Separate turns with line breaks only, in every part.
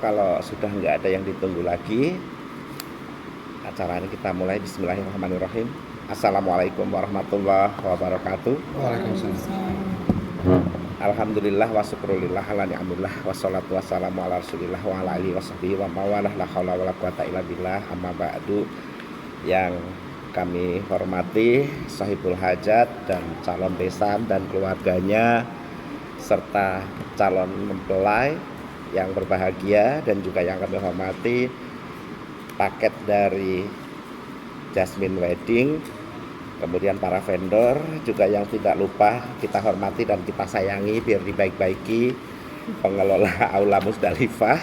kalau sudah nggak ada yang ditunggu lagi, acara ini kita mulai. Bismillahirrahmanirrahim. Assalamualaikum warahmatullahi wabarakatuh.
Waalaikumsalam.
Alhamdulillah wa syukrulillah ala ni'amillah wassalatu wassalamu ala rasulillah wa ala alihi washabihi wa mawalah la haula wala quwata illa billah. Amma ba'du. Yang kami hormati sahibul hajat dan calon besan dan keluarganya, serta calon mempelai yang berbahagia, dan juga yang kami hormati paket dari Jasmine Wedding, kemudian para vendor juga yang tidak lupa kita hormati dan kita sayangi biar dibaik-baiki, pengelola Aula Musdalifah.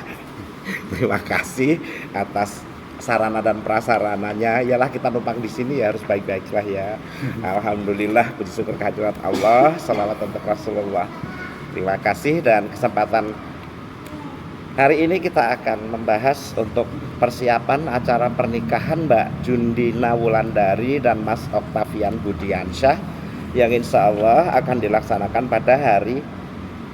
Terima kasih atas sarana dan prasarananya. Yalah, kita numpang di sini ya harus baik-baiklah ya. Alhamdulillah, puji syukur kehadirat Allah, shalawat untuk Rasulullah. Terima kasih. Dan kesempatan hari ini kita akan membahas untuk persiapan acara pernikahan Mbak Jundina Wulandari dan Mas Octavian Budiansyah yang insya Allah akan dilaksanakan pada hari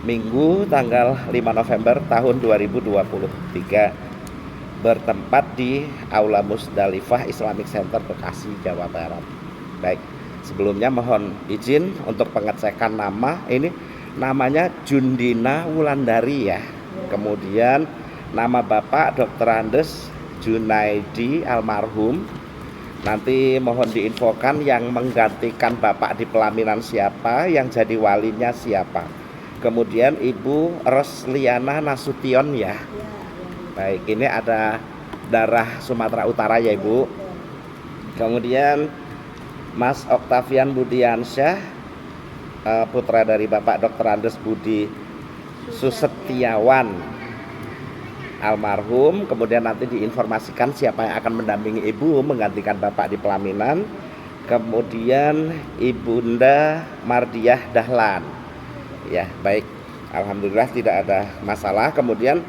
Minggu tanggal 5 November tahun 2023 bertempat di Aula Musdalifah Islamic Center Bekasi, Jawa Barat. Baik, sebelumnya mohon izin untuk pengecekan nama. Ini namanya Jundina Wulandari ya. Kemudian nama Bapak Dr. Andes Junaidi almarhum. Nanti mohon diinfokan yang menggantikan Bapak di pelaminan siapa, yang jadi walinya siapa. Kemudian Ibu Rosliana Nasution ya. Baik, ini ada darah Sumatera Utara ya Ibu. Kemudian Mas Octavian Budiansyah, putra dari Bapak Dr. Andes Budi Susetiawan almarhum. Kemudian nanti diinformasikan siapa yang akan mendampingi Ibu menggantikan Bapak di pelaminan. Kemudian Ibunda Mardiah Dahlan. Ya, baik. Alhamdulillah tidak ada masalah. Kemudian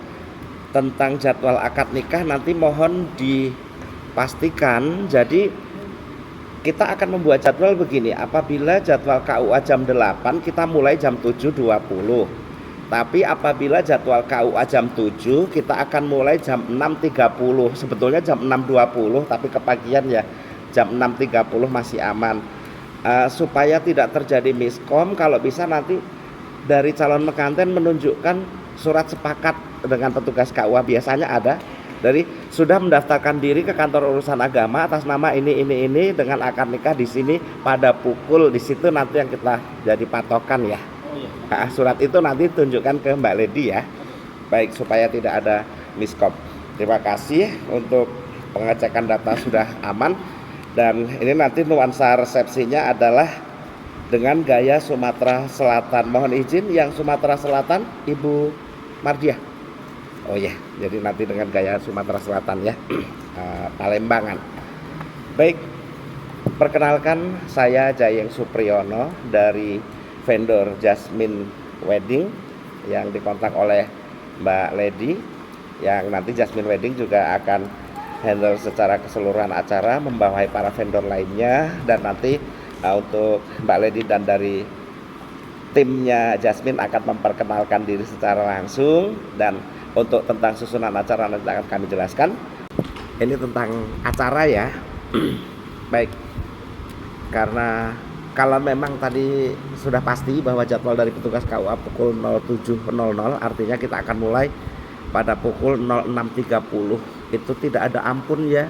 tentang jadwal akad nikah nanti mohon dipastikan. Jadi kita akan membuat jadwal begini. Apabila jadwal KUA jam 8, kita mulai jam 7.20. Tapi apabila jadwal KUA jam 7, kita akan mulai jam 6.30. Sebetulnya jam 6.20, tapi kepagian ya, jam 6.30 masih aman. Supaya tidak terjadi miskom, kalau bisa nanti dari calon pengantin menunjukkan surat sepakat dengan petugas KUA. Biasanya ada dari sudah mendaftarkan diri ke kantor urusan agama atas nama ini dengan akad nikah di sini pada pukul, di situ nanti yang kita jadi patokan ya. Surat itu nanti tunjukkan ke Mbak Lady ya. Baik, supaya tidak ada miskom. Terima kasih. Untuk pengecekan data sudah aman. Dan ini nanti nuansa resepsinya adalah dengan gaya Sumatera Selatan. Mohon izin yang Sumatera Selatan Ibu Mardiah. Oh ya, jadi nanti dengan gaya Sumatera Selatan ya. Palembangan. Baik, perkenalkan saya Jayeng Supriyono dari vendor Jasmine Wedding yang dikontak oleh Mbak Lady, yang nanti Jasmine Wedding juga akan handle secara keseluruhan acara membawahi para vendor lainnya. Dan nanti untuk Mbak Lady dan dari timnya Jasmine akan memperkenalkan diri secara langsung. Dan untuk tentang susunan acara nanti akan kami jelaskan. Ini tentang acara ya. Baik, karena kalau memang tadi sudah pasti bahwa jadwal dari petugas KUA pukul 07.00, artinya kita akan mulai pada pukul 06.30. Itu tidak ada ampun ya.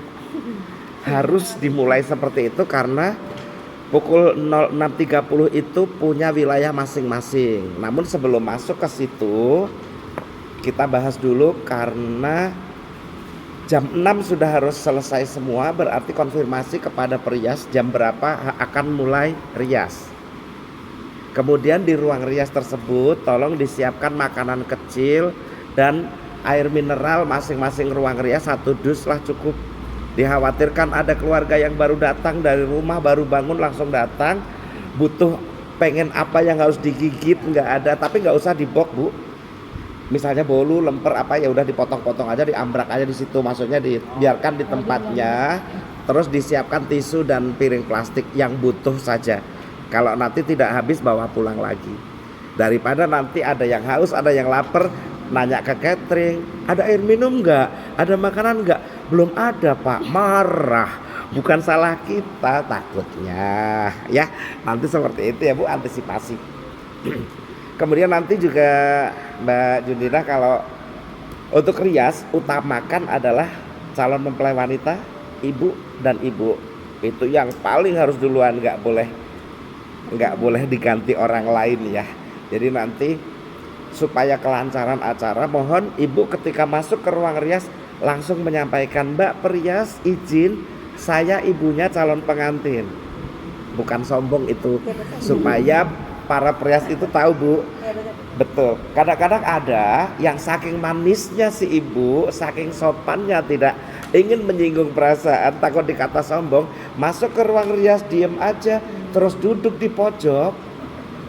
Harus dimulai seperti itu karena pukul 06.30 itu punya wilayah masing-masing. Namun sebelum masuk ke situ, kita bahas dulu karena jam 6 sudah harus selesai semua, berarti konfirmasi kepada perias jam berapa akan mulai rias. Kemudian di ruang rias tersebut tolong disiapkan makanan kecil dan air mineral masing-masing ruang rias 1 dus lah cukup. Dikhawatirkan ada keluarga yang baru datang dari rumah, baru bangun langsung datang, butuh pengen apa yang harus digigit, nggak ada. Tapi nggak usah dibok Bu. Misalnya bolu, lemper apa ya udah dipotong-potong aja, diambrak aja di situ, maksudnya dibiarkan di tempatnya. Terus disiapkan tisu dan piring plastik yang butuh saja. Kalau nanti tidak habis bawa pulang lagi. Daripada nanti ada yang haus, ada yang lapar, nanya ke catering, ada air minum nggak, ada makanan nggak, belum ada Pak, marah. Bukan salah kita takutnya ya, nanti seperti itu ya Bu, antisipasi. Kemudian nanti juga Mbak Jundina, kalau untuk rias utamakan adalah calon mempelai wanita, ibu dan ibu, itu yang paling harus duluan, nggak boleh diganti orang lain ya. Jadi nanti supaya kelancaran acara, mohon ibu ketika masuk ke ruang rias langsung menyampaikan, Mbak perias izin, saya ibunya calon pengantin. Bukan sombong itu, supaya para perias itu tahu Bu. Betul, kadang-kadang ada yang saking manisnya si ibu, saking sopannya, tidak ingin menyinggung perasaan, takut dikata sombong, masuk ke ruang rias diem aja, terus duduk di pojok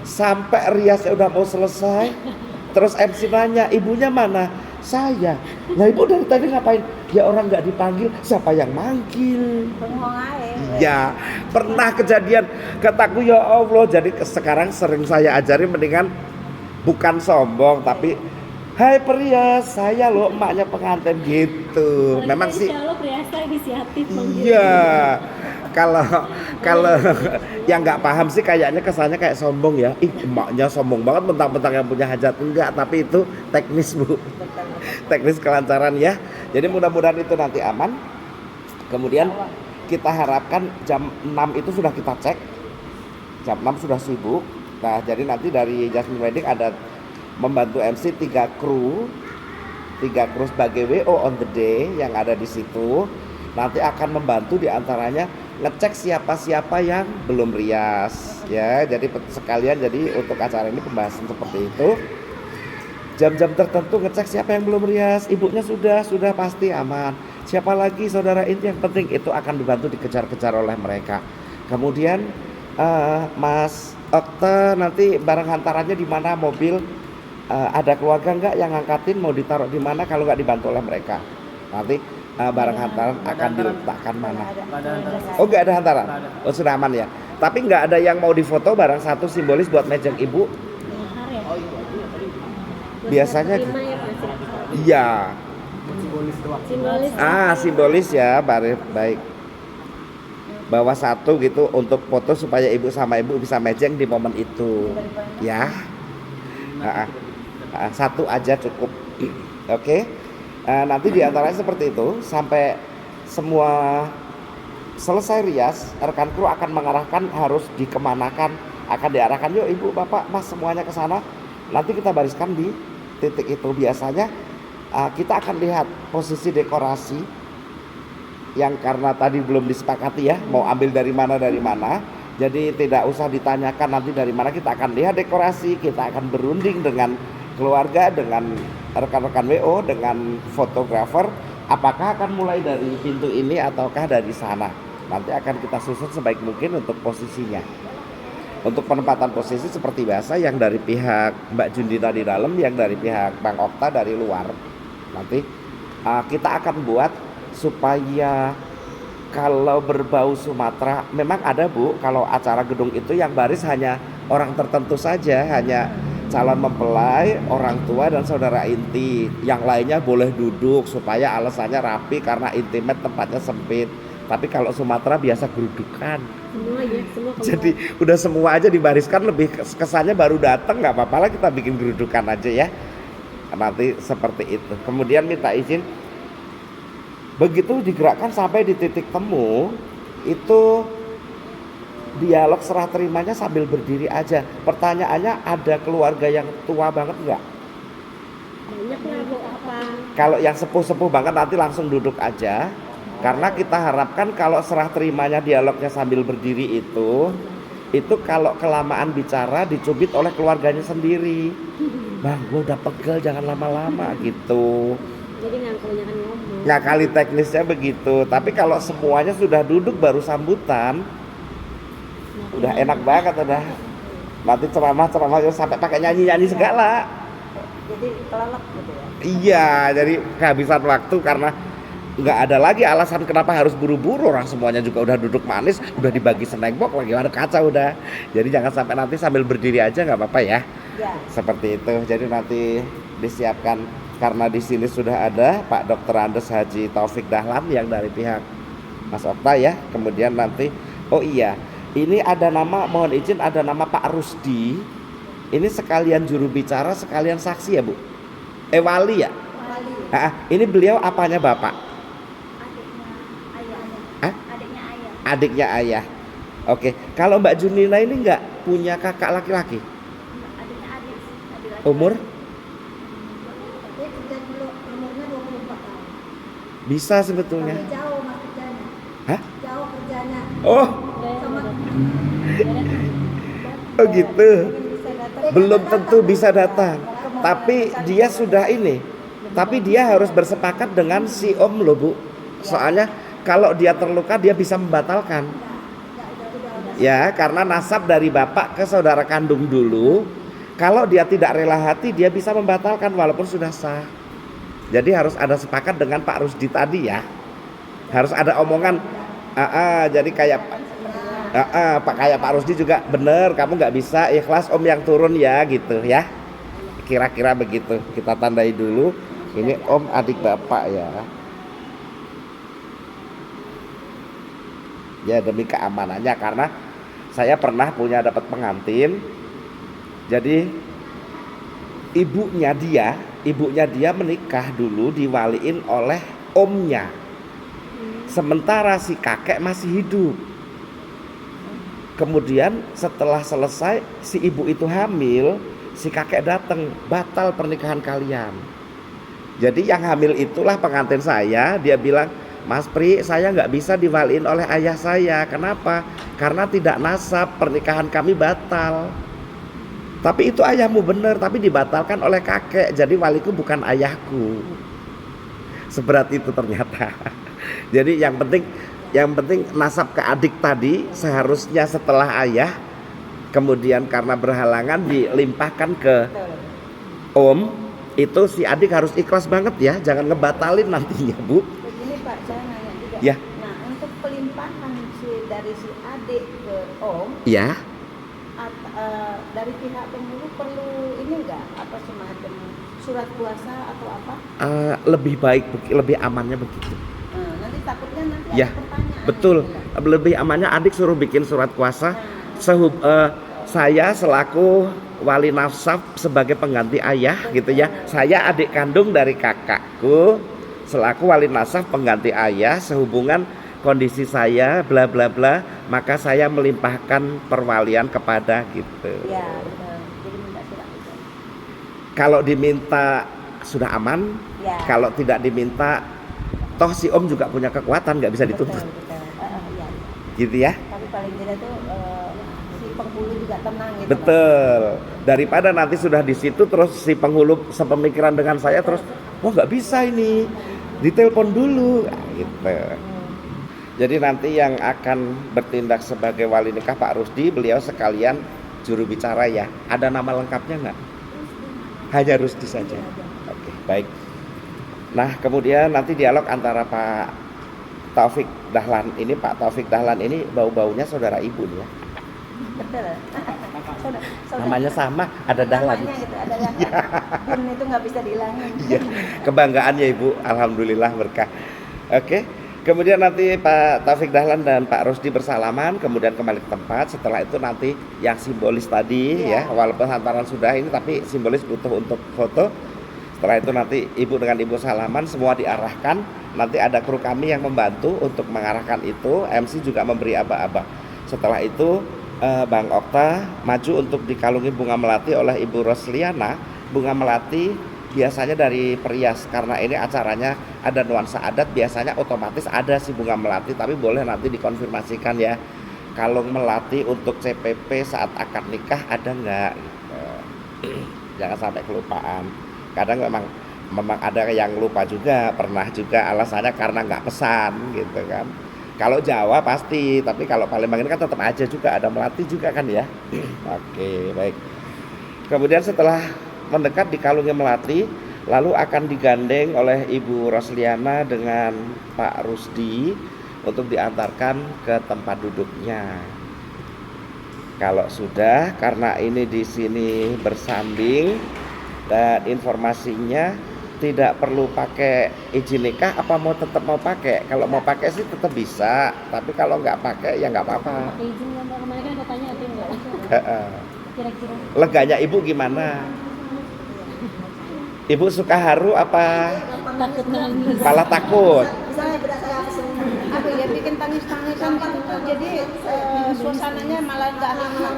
sampai riasnya udah mau selesai. Terus MC nanya, ibunya mana? Saya. Nah ibu dari tadi ngapain? Ya orang nggak dipanggil, siapa yang manggil? Ya pernah kejadian, kataku ya Allah. Jadi sekarang sering saya ajari, mendingan bukan sombong tapi, hai perias, saya loh emaknya pengantin gitu. Memang sih. Iya. Kalau yang nggak paham sih kayaknya kesannya kayak sombong ya. Ih emaknya sombong banget, mentang-mentang yang punya hajat. Enggak, tapi itu teknis Bu. Teknis kelancaran ya. Jadi mudah-mudahan itu nanti aman. Kemudian kita harapkan jam 6 itu sudah kita cek. Jam 6 sudah sibuk. Nah jadi nanti dari Jasmine Wedding ada membantu MC 3 kru sebagai WO on the day yang ada di situ. Nanti akan membantu diantaranya ngecek siapa-siapa yang belum rias ya. Jadi sekalian, jadi untuk acara ini pembahasan seperti itu. Jam-jam tertentu ngecek siapa yang belum rias, ibunya sudah pasti aman. Siapa lagi saudara ini yang penting, itu akan dibantu dikejar-kejar oleh mereka. Kemudian Mas Okta, nanti barang hantarannya di mana, mobil ada keluarga nggak yang ngangkatin, mau ditaruh di mana kalau nggak dibantu oleh mereka. Nanti barang hantaran akan diletakkan mana? Oh nggak ada hantaran? Oh sudah aman ya. Tapi nggak ada yang mau difoto barang satu simbolis buat mejeng ibu? Biasanya iya. Simbolis ya, baik. Bawa satu gitu untuk foto supaya ibu sama ibu bisa mejeng di momen itu ya. Satu aja cukup. Oke. Nanti diantaranya seperti itu sampai semua selesai rias, rekan kru akan mengarahkan harus dikemanakan, akan diarahkan, yuk ibu bapak mas semuanya ke sana. Nanti kita bariskan di titik itu. Biasanya kita akan lihat posisi dekorasi yang karena tadi belum disepakati ya, mau ambil dari mana. Jadi tidak usah ditanyakan nanti dari mana, kita akan lihat dekorasi, kita akan berunding dengan keluarga, dengan rekan-rekan WO, dengan fotografer, apakah akan mulai dari pintu ini ataukah dari sana. Nanti akan kita susun sebaik mungkin untuk posisinya. Untuk penempatan posisi seperti biasa, yang dari pihak Mbak Jundina di dalam, yang dari pihak Bang Okta dari luar. Nanti kita akan buat supaya kalau berbau Sumatera, memang ada Bu, kalau acara gedung itu yang baris hanya orang tertentu saja, hanya calon mempelai, orang tua dan saudara inti. Yang lainnya boleh duduk supaya alasannya rapi karena intimate, tempatnya sempit. Tapi kalau Sumatera biasa gerudukan. Semua jadi udah semua aja dibariskan, lebih kesannya baru datang, nggak apa-apa lah kita bikin gerudukan aja ya. Nanti seperti itu. Kemudian minta izin. Begitu digerakkan sampai di titik temu, itu dialog serah terimanya sambil berdiri aja. Pertanyaannya, ada keluarga yang tua banget nggak? Banyak lah Bu. Kalau yang sepuh-sepuh banget nanti langsung duduk aja. Karena kita harapkan kalau serah terimanya dialognya sambil berdiri itu kalau kelamaan bicara dicubit oleh keluarganya sendiri. Bang, gue udah pegel, jangan lama-lama gitu. Jadi ngakali teknisnya begitu. Tapi kalau semuanya sudah duduk baru sambutan, udah enak banget udah. Nanti ceramah sampai pakai nyanyi segala. Jadi kelelep gitu ya. Iya, jadi kehabisan waktu karena nggak ada lagi alasan kenapa harus buru-buru, orang semuanya juga udah duduk manis, udah dibagi snack box lagi, ada kaca udah. Jadi jangan sampai nanti sambil berdiri aja nggak apa-apa ya. Seperti itu. Jadi nanti disiapkan karena di sini sudah ada Pak Dr. Andes Haji Taufik Dahlan yang dari pihak Mas Okta ya. Kemudian nanti, oh iya, ini ada nama, mohon izin, ada nama Pak Rusdi. Ini sekalian juru bicara, sekalian saksi ya Bu? Wali ya? Wali. Ini beliau apanya Bapak?
Adiknya ayah.
Adiknya ayah. Oke, kalau Mbak Junina ini nggak punya kakak laki-laki?
Adiknya adik laki-laki.
Umur?
Umurnya 24 tahun.
Bisa sebetulnya.
Tapi jauh mas kerjanya.
Hah?
Jauh kerjanya.
Oh.
Sama.
Oh gitu. Belum tentu bisa datang. Tapi dia sudah ini. Tapi dia harus bersepakat dengan si Om loh Bu. Soalnya kalau dia terluka dia bisa membatalkan. Ya, karena nasab dari bapak ke saudara kandung dulu. Kalau dia tidak rela hati, dia bisa membatalkan walaupun sudah sah. Jadi harus ada sepakat dengan Pak Rusdi tadi ya. Harus ada omongan. Jadi kayak Pak Rusdi juga bener, kamu nggak bisa, ikhlas Om yang turun ya gitu ya. Kira-kira begitu. Kita tandai dulu. Ini Om adik bapak ya. Ya demi keamanannya, karena saya pernah punya dapat pengantin. Jadi ibunya dia menikah dulu diwaliin oleh omnya. Sementara si kakek masih hidup. Kemudian setelah selesai si ibu itu hamil, si kakek datang, batal pernikahan kalian. Jadi yang hamil itulah pengantin saya. Dia bilang, Mas Pri, saya nggak bisa diwaliin oleh ayah saya. Kenapa? Karena tidak nasab, pernikahan kami batal. Tapi itu ayahmu benar, tapi dibatalkan oleh kakek. Jadi waliku bukan ayahku. Seberat itu ternyata. Jadi yang penting nasab ke adik tadi seharusnya setelah ayah. Kemudian karena berhalangan dilimpahkan ke Om. Itu si adik harus ikhlas banget ya. Jangan ngebatalin nantinya Bu.
Begini Pak, saya nanya juga.
Ya.
Nah untuk pelimpahan dari si adik ke Om.
Ya.
Dari pihak penghulu perlu ini enggak, apa semacam surat kuasa atau apa?
Lebih baik, lebih amannya begitu.
Nanti takutnya nanti
Ya,
ada pertanyaan.
betul.
Gitu.
Lebih amannya adik suruh bikin surat kuasa. Saya selaku wali nasab sebagai pengganti ayah gitu ya. Saya adik kandung dari kakakku selaku wali nasab pengganti ayah sehubungan kondisi saya bla bla bla, maka saya melimpahkan perwalian kepada gitu.
Ya, betul. Jadi minta surat itu.
Kalau diminta sudah aman, ya. Kalau tidak diminta, toh si Om juga punya kekuatan, nggak bisa dituntut.
Betul. Ya.
Gitu ya.
Tapi paling tidak tuh si penghulu juga tenang gitu.
Betul. Daripada nanti sudah di situ terus si penghulu sepemikiran dengan saya terus, wah nggak bisa ini, ditelepon dulu, nah, gitu. Jadi nanti yang akan bertindak sebagai wali nikah Pak Rusdi, beliau sekalian juru bicara ya. Ada nama lengkapnya nggak? Hanya Rusdi saja. Oke, baik. Nah kemudian nanti dialog antara Pak Taufik Dahlan ini, Pak Taufik Dahlan ini bau-baunya saudara ibu nih ya.
Betul.
Namanya sama, ada Dahlan.
Gitu, ada Dahlan. Itu nggak bisa dihilangin.
Iya, kebanggaan ya Ibu, alhamdulillah berkah. Oke. Kemudian nanti Pak Taufik Dahlan dan Pak Rusdi bersalaman, kemudian kembali ke tempat. Setelah itu nanti yang simbolis tadi ya, walaupun hantaran sudah ini tapi simbolis butuh untuk foto. Setelah itu nanti Ibu dengan Ibu salaman, semua diarahkan. Nanti ada kru kami yang membantu untuk mengarahkan itu. MC juga memberi aba-aba. Setelah itu Bang Okta maju untuk dikalungi bunga melati oleh Ibu Rosliana. Bunga melati biasanya dari perias, karena ini acaranya ada nuansa adat, biasanya otomatis ada si bunga melati, tapi boleh nanti dikonfirmasikan ya. Kalung melati untuk CPP saat akad nikah ada nggak? Gitu. Jangan sampai kelupaan. Kadang memang ada yang lupa juga, pernah juga alasannya karena nggak pesan gitu kan. Kalau Jawa pasti, tapi kalau Palembang ini kan tetap aja juga ada melati juga kan ya. Oke, baik. Kemudian setelah mendekat dikalungi melati, lalu akan digandeng oleh Ibu Rosliana dengan Pak Rusdi untuk diantarkan ke tempat duduknya. Kalau sudah, karena ini di sini bersanding, Dan informasinya tidak perlu pakai izin nikah, apa mau tetap mau pakai? Kalau mau pakai sih tetap bisa, tapi kalau nggak pakai ya nggak apa-apa.
Pakai izin nggak Mbak? Kemarin kan katanya ada nggak? Kira-kira.
Leganya ibu gimana? Ibu suka haru apa
Takut nangis.
malah takut?
Apa ya, bikin tangis-tangisan gitu tuh, jadi suasananya malah nggak hangat.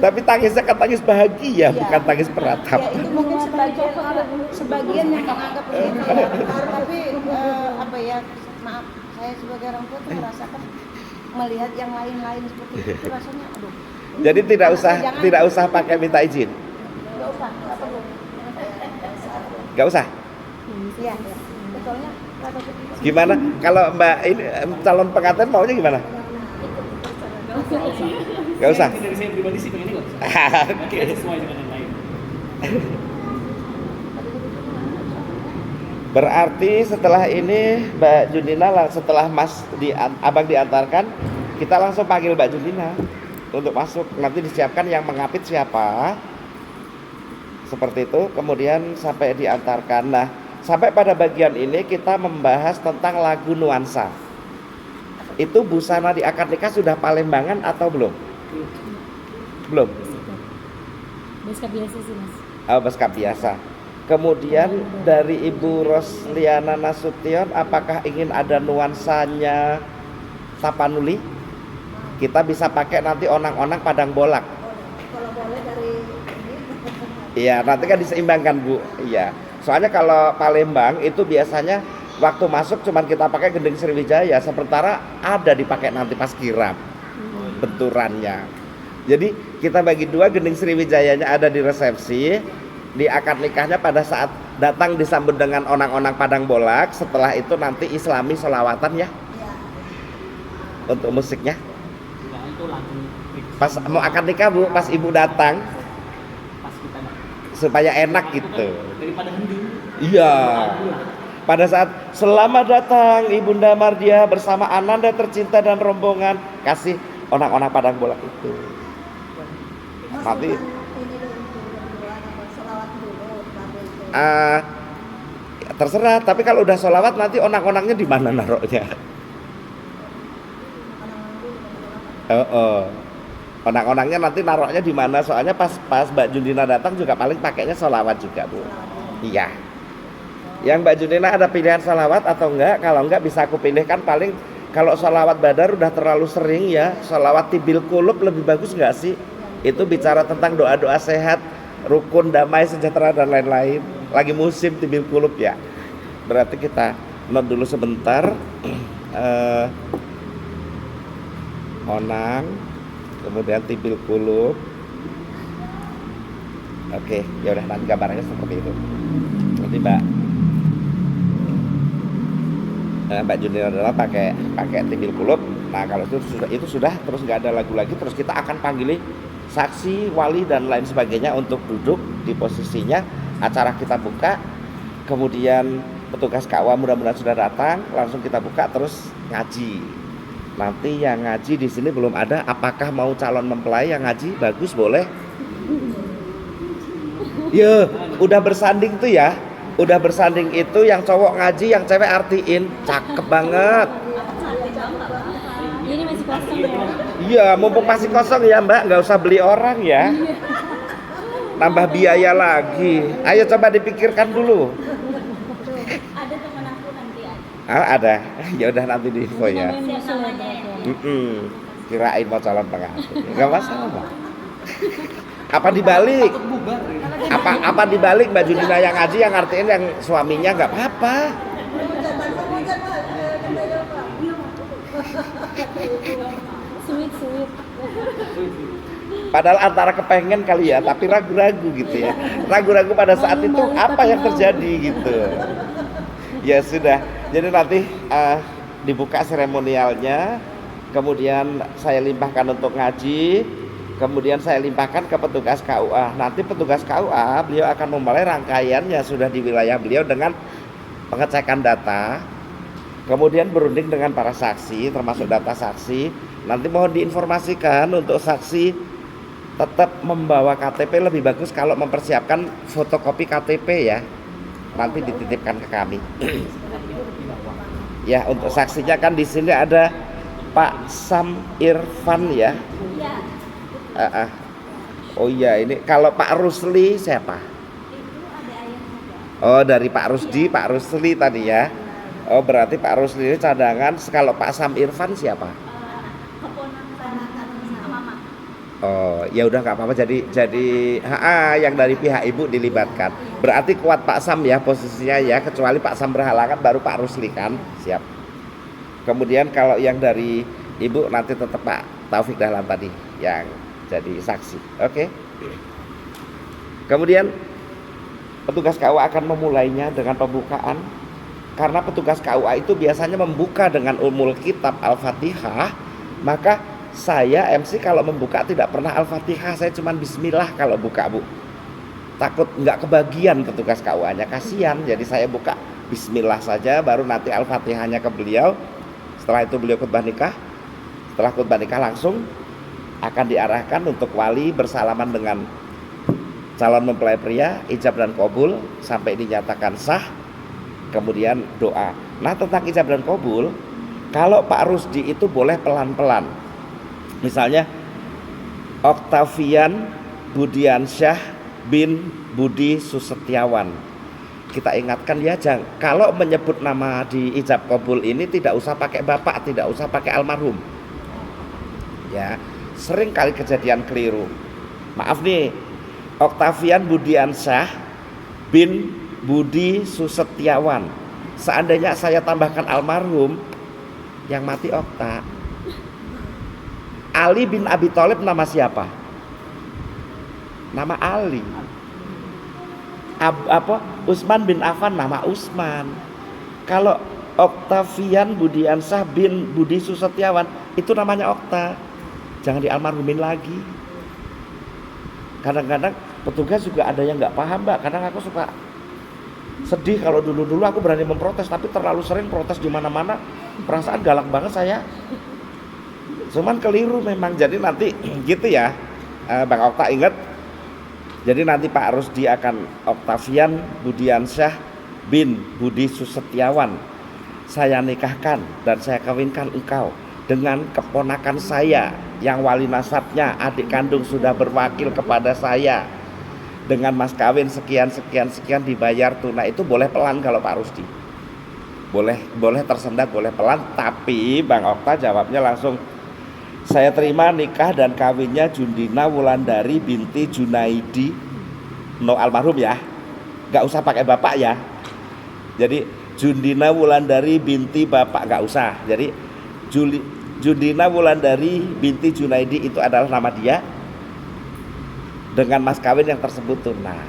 Tapi tangisnya kan tangis bahagia, bukan tangis beratap.
Ya itu mungkin sebagian yang menganggap begitu ya. Tapi apa ya, maaf, saya sebagai orang tua tuh merasakan melihat yang lain-lain seperti itu rasanya aduh.
Jadi tidak usah pakai minta izin.
Nggak usah, nggak perlu.
Nggak usah.
Iya, soalnya kata begitu.
Gimana kalau Mbak ini calon pengantin maunya gimana? Nggak usah.
Dari saya pribadi sih pengennya nggak usah. Oke, sesuai dengan yang lain.
Berarti setelah ini Mbak Junina setelah Abang diantarkan, kita langsung panggil Mbak Junina untuk masuk. Nanti disiapkan yang mengapit siapa. Seperti itu, kemudian sampai diantarkan. Nah, sampai pada bagian ini kita membahas tentang lagu nuansa. Itu busana di akad nikah sudah palembangan atau belum? Belum.
Beskap biasa sih Mas.
Oh, beskap biasa. Kemudian dari Ibu Rosliana Nasution, apakah ingin ada nuansanya Tapanuli? Kita bisa pakai nanti onang-onang Padang Bolak.
Kalau boleh dari
Iya, nanti kan diseimbangkan Bu. Iya. Soalnya kalau Palembang itu biasanya waktu masuk cuman kita pakai gending Sriwijaya, sementara ada dipakai nanti pas kirap benturannya. Jadi kita bagi dua, gending Sriwijayanya ada di resepsi, di akad nikahnya pada saat datang disambut dengan onang-onang Padang Bolak. Setelah itu nanti Islami sholawatan ya. Untuk musiknya.
Nah, itu lagu
Pas mau akad nikah Bu, pas ibu datang
pas kita
supaya enak gitu.
daripada hening.
Iya. Pada saat selamat datang Ibunda Mardiah bersama Ananda tercinta dan rombongan, kasih onang-onang Padang Bolak itu. Nanti terserah, tapi kalau udah sholawat nanti onang-onangnya di mana naruhnya? Onang-onangnya nanti naruhnya di mana? Soalnya pas Mbak Junina datang juga paling pakainya sholawat juga Bu. Iya. Yang Mbak Junina ada pilihan sholawat atau enggak? Kalau enggak bisa aku pilihkan, paling kalau sholawat badar udah terlalu sering ya. Sholawat tibil kulub lebih bagus enggak sih? Itu bicara tentang doa-doa sehat, rukun, damai, sejahtera dan lain-lain. Lagi musim tibil kulub ya. Berarti kita note dulu sebentar. Onang, kemudian tibil kulub. Oke, ya udah nanti gambarnya seperti itu. Nanti Mbak Junina adalah pakai tibil kulub. Nah kalau itu sudah terus nggak ada lagu lagi, terus kita akan panggil saksi, wali dan lain sebagainya untuk duduk di posisinya. Acara kita buka, kemudian petugas KUA mudah-mudahan sudah datang, langsung kita buka terus ngaji. Nanti yang ngaji di sini belum ada. Apakah mau calon mempelai yang ngaji? Bagus, boleh. Ya, udah bersanding tuh ya. Udah bersanding itu yang cowok ngaji, yang cewek artiin. Cakep banget.
Ini masih kosong ya.
Iya, mumpung masih kosong ya Mbak, nggak usah beli orang ya. Nambah biaya lagi. Ayo coba dipikirkan dulu.
Ada teman aku nanti ada.
Ada. Ya udah nanti di info ya.
Namanya ya.
Kirain mau calon pengantin. Enggak masalah. Apa dibalik?
Bubar.
Apa dibalik Mbak Junina yang ngaji, yang artiin yang suaminya nggak apa-apa.
Sweet.
Padahal antara kepengen kali ya, tapi ragu-ragu gitu ya. Ragu-ragu pada saat itu apa yang terjadi gitu. Ya sudah. Jadi nanti dibuka seremonialnya, kemudian saya limpahkan untuk ngaji, kemudian saya limpahkan ke petugas KUA. Nanti petugas KUA beliau akan memulai rangkaiannya sudah di wilayah beliau dengan pengecekan data, kemudian berunding dengan para saksi termasuk data saksi. Nanti mohon diinformasikan untuk saksi tetap membawa KTP lebih bagus kalau mempersiapkan fotokopi KTP ya. Nanti dititipkan ke kami. Ya, untuk saksinya kan di sini ada Pak Sam Irfan ya.
Iya.
Oh iya, ini kalau Pak Rusli siapa?
Itu ada ayah juga.
Oh, dari Pak Rusdi, Pak Rusli tadi ya. Oh, berarti Pak Rusli ini cadangan. Kalau Pak Sam Irfan siapa?
Keponakan sama mama.
Oh, ya udah nggak apa-apa. Jadi yang dari pihak ibu dilibatkan. Berarti kuat Pak Sam ya posisinya ya. Kecuali Pak Sam berhalangan, baru Pak Rusli kan. Siap. Kemudian kalau yang dari ibu nanti tetap Pak Taufik Dahlan tadi yang jadi saksi. Oke. Kemudian petugas KUA akan memulainya dengan pembukaan. Karena petugas KUA itu biasanya membuka dengan Ummul Kitab Al-Fatihah, maka saya MC kalau membuka tidak pernah Al-Fatihah, saya cuma bismillah kalau buka, Bu. Takut nggak kebagian petugas KUA-nya, kasihan. Jadi saya buka bismillah saja, baru nanti Al-Fatihahnya ke beliau. Setelah itu beliau khutbah nikah. Setelah khutbah nikah langsung akan diarahkan untuk wali bersalaman dengan calon mempelai pria, ijab dan qabul sampai dinyatakan sah. Kemudian doa. Nah, tentang ijab dan qabul, kalau Pak Rusdi itu boleh pelan-pelan. Misalnya Oktavian Budiansyah bin Budi Susetyawan. Kita ingatkan ya, kalau menyebut nama di ijab qabul ini tidak usah pakai bapak, tidak usah pakai almarhum. Ya, sering kali kejadian keliru. Maaf nih, Oktavian Budiansyah bin Budi Susetyawan. Seandainya saya tambahkan almarhum, yang mati Okta. Ali bin Abi Thalib nama siapa? Nama Ali. Utsman bin Affan nama Utsman. Kalau Oktavian Budiansyah bin Budi Susetyawan itu namanya Okta. Jangan dialmarhumin lagi. Kadang-kadang petugas juga ada yang nggak paham, Mbak. Kadang aku suka sedih kalau dulu aku berani memprotes, tapi terlalu sering protes di mana-mana, perasaan galak banget saya. Cuman keliru memang. Jadi nanti gitu ya, Bang Okta ingat. Jadi nanti Pak Rusdi akan Oktavian Budiansyah bin Budi Susetyawan. Saya nikahkan dan saya kawinkan engkau dengan keponakan saya yang wali nasabnya adik kandung sudah berwakil kepada saya. Dengan mas kawin sekian dibayar tunai. Itu boleh pelan kalau Pak Rusdi. Boleh tersendat, boleh pelan. Tapi Bang Okta jawabnya langsung, saya terima nikah dan kawinnya Jundina Wulandari binti Junaidi, no almarhum ya, nggak usah pakai bapak ya. Jadi Jundina Wulandari binti bapak nggak usah. Jadi Jundina Wulandari binti Junaidi itu adalah nama dia dengan mas kawin yang tersebut tunai.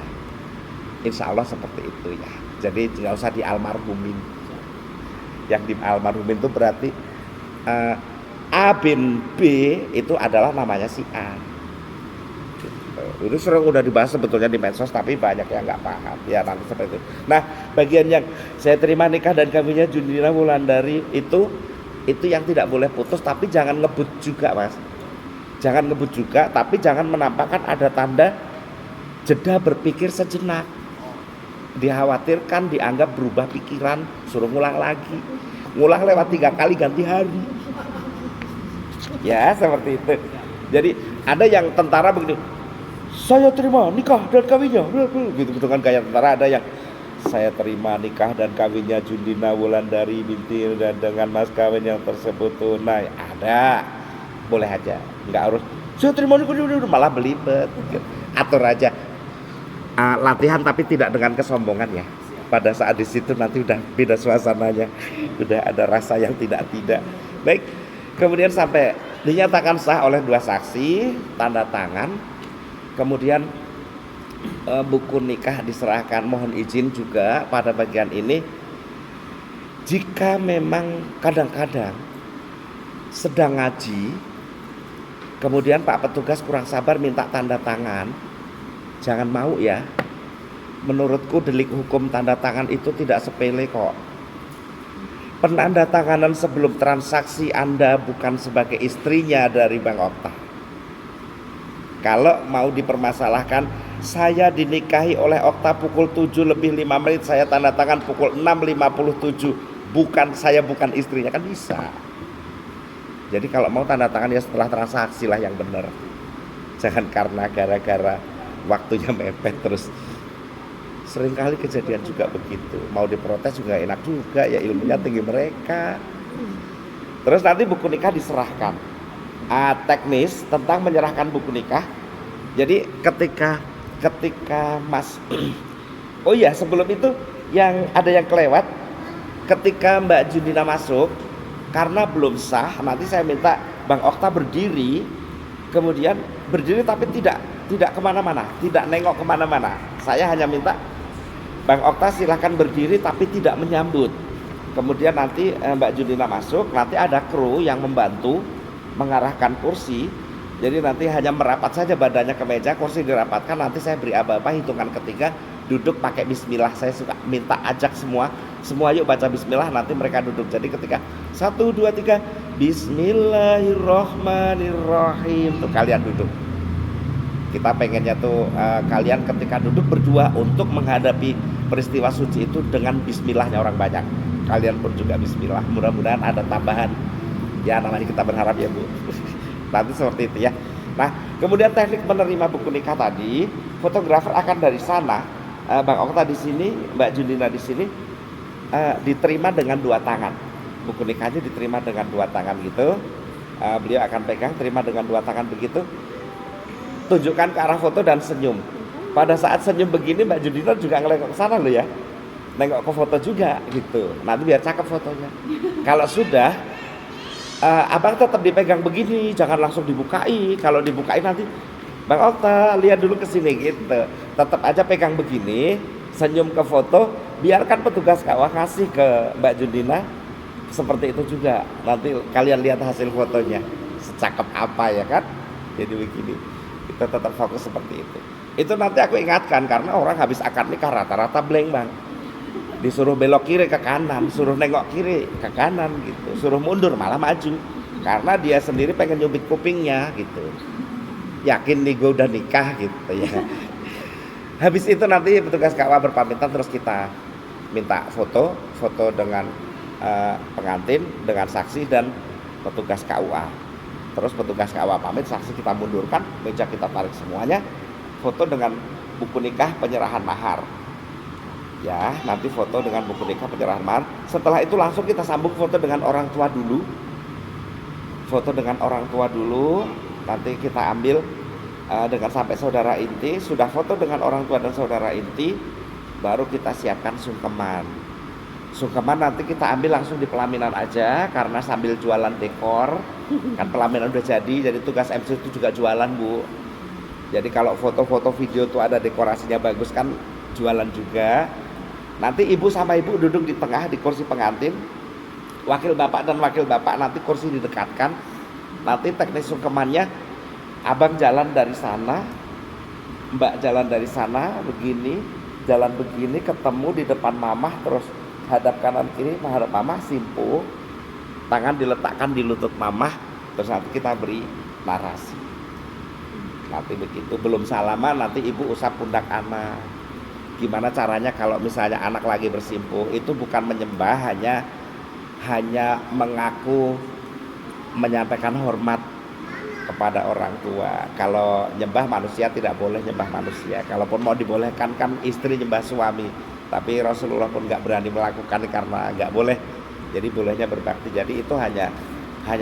Insya Allah seperti itu ya. Jadi nggak usah di almarhumin. Yang di almarhumin itu berarti A bin B itu adalah namanya si A. Ini sering udah dibahas sebetulnya di medsos, tapi banyak yang nggak paham. Ya nanti seperti itu. Nah, bagian yang saya terima nikah dan kawinnya Jundina Wulandari itu yang tidak boleh putus, tapi jangan ngebut juga, Mas. Jangan ngebut juga, tapi jangan menampakkan ada tanda jeda berpikir sejenak. Dikhawatirkan dianggap berubah pikiran, suruh ngulang lagi. Ngulang lewat 3 kali ganti hari. Ya seperti itu. Jadi ada yang tentara begini, saya terima nikah dan kawinnya gitu kan, kayak tentara. Ada yang saya terima nikah dan kawinnya Jundina Wulandari binti dan dengan mas kawin yang tersebut tunai. Ada, boleh aja, nggak harus saya terima nikah, malah belibet gitu. Atur aja. Latihan tapi tidak dengan kesombongan ya. Pada saat di situ nanti udah beda suasananya, udah ada rasa yang tidak. Baik. Kemudian sampai dinyatakan sah oleh 2 saksi, tanda tangan. Kemudian buku nikah diserahkan. Mohon izin juga pada bagian ini, jika memang kadang-kadang sedang ngaji, kemudian Pak petugas kurang sabar minta tanda tangan, jangan mau ya. Menurutku delik hukum tanda tangan itu tidak sepele kok. Penandatanganan sebelum transaksi Anda bukan sebagai istrinya dari Bang Okta. Kalau mau dipermasalahkan, saya dinikahi oleh Okta pukul 7 lebih 5 menit, saya tanda tangan pukul 6.57, bukan istrinya, kan bisa. Jadi kalau mau tanda tangan ya setelah transaksi lah yang benar. Jangan karena gara-gara waktunya mepet terus. Seringkali kejadian juga begitu. Mau diprotes juga enak juga, ya ilmunya tinggi mereka. Terus nanti buku nikah diserahkan. Teknis tentang menyerahkan buku nikah. Jadi ketika Mas oh iya, sebelum itu yang ada yang kelewat, ketika Mbak Junina masuk, karena belum sah, nanti saya minta Bang Okta berdiri, kemudian berdiri tapi tidak kemana-mana, tidak nengok kemana-mana. Saya hanya minta Bang Okta silahkan berdiri tapi tidak menyambut. Kemudian nanti Mbak Junina masuk, nanti ada kru yang membantu mengarahkan kursi. Jadi nanti hanya merapat saja badannya ke meja, kursi dirapatkan, nanti saya beri aba-aba hitungan ketiga, duduk pakai bismillah. Saya suka minta ajak semua yuk baca bismillah, nanti mereka duduk. Jadi ketika 1, 2, 3 Bismillahirrohmanirrohim tuh kalian duduk. Kita pengennya tuh kalian ketika duduk berdua untuk menghadapi peristiwa suci itu dengan bismillahnya orang banyak. Kalian pun juga bismillah, mudah-mudahan ada tambahan. Ya namanya kita berharap ya Bu. Nanti seperti itu ya. Nah, kemudian teknik menerima buku nikah tadi, fotografer akan dari sana, Bang Okta di sini, Mbak Junina di sini, diterima dengan 2 tangan. Buku nikahnya diterima dengan 2 tangan gitu. Beliau akan pegang, terima dengan 2 tangan begitu. Tunjukkan ke arah foto dan senyum. Pada saat senyum begini Mbak Junina juga ngelengok ke sana loh ya. Nengok ke foto juga gitu. Nanti biar cakep fotonya. Kalau sudah abang tetap dipegang begini, jangan langsung dibukai. Kalau dibukain nanti Bang Okta lihat dulu ke sini gitu. Tetap aja pegang begini, senyum ke foto, biarkan petugas KUA kasih ke Mbak Junina seperti itu juga. Nanti kalian lihat hasil fotonya secakep apa ya kan. Jadi begini, kita tetap fokus seperti itu. Itu nanti aku ingatkan karena orang habis akad nikah rata-rata blank Bang. Disuruh belok kiri ke kanan, suruh nengok kiri ke kanan gitu, suruh mundur malah maju karena dia sendiri pengen nyubit kupingnya gitu, yakin nih gue udah nikah gitu ya. Habis itu nanti petugas KUA berpamitan, terus kita minta foto dengan pengantin, dengan saksi dan petugas KUA. Terus petugas KUA pamit, saksi kita mundurkan, meja kita tarik semuanya, foto dengan buku nikah penyerahan mahar. Ya, nanti foto dengan buku nikah penyerahan mahar. Setelah itu langsung kita sambung foto dengan orang tua dulu. Foto dengan orang tua dulu. Nanti kita ambil dengan sampai saudara inti. Sudah foto dengan orang tua dan saudara inti, baru kita siapkan sungkeman. Sungkeman nanti kita ambil langsung di pelaminan aja, karena sambil jualan dekor. Kan pelaminan udah jadi tugas MC itu juga jualan Bu. Jadi kalau foto-foto video tuh ada dekorasinya bagus kan jualan juga. Nanti ibu sama ibu duduk di tengah di kursi pengantin, wakil bapak dan wakil bapak nanti kursi didekatkan. Nanti teknik sungkemannya, abang jalan dari sana, mbak jalan dari sana begini, jalan begini ketemu di depan mamah, terus hadap kanan kiri menghadap mamah, simpu, tangan diletakkan di lutut mamah, terus nanti kita beri narasi. Nanti begitu, belum salaman nanti ibu usap pundak anak. Gimana caranya kalau misalnya anak lagi bersimpuh, itu bukan menyembah, hanya mengaku menyampaikan hormat kepada orang tua. Kalau nyembah manusia tidak boleh nyembah manusia. Kalaupun mau dibolehkan kan istri nyembah suami, tapi Rasulullah pun nggak berani melakukan karena nggak boleh. Jadi bolehnya berbakti. Jadi itu hanya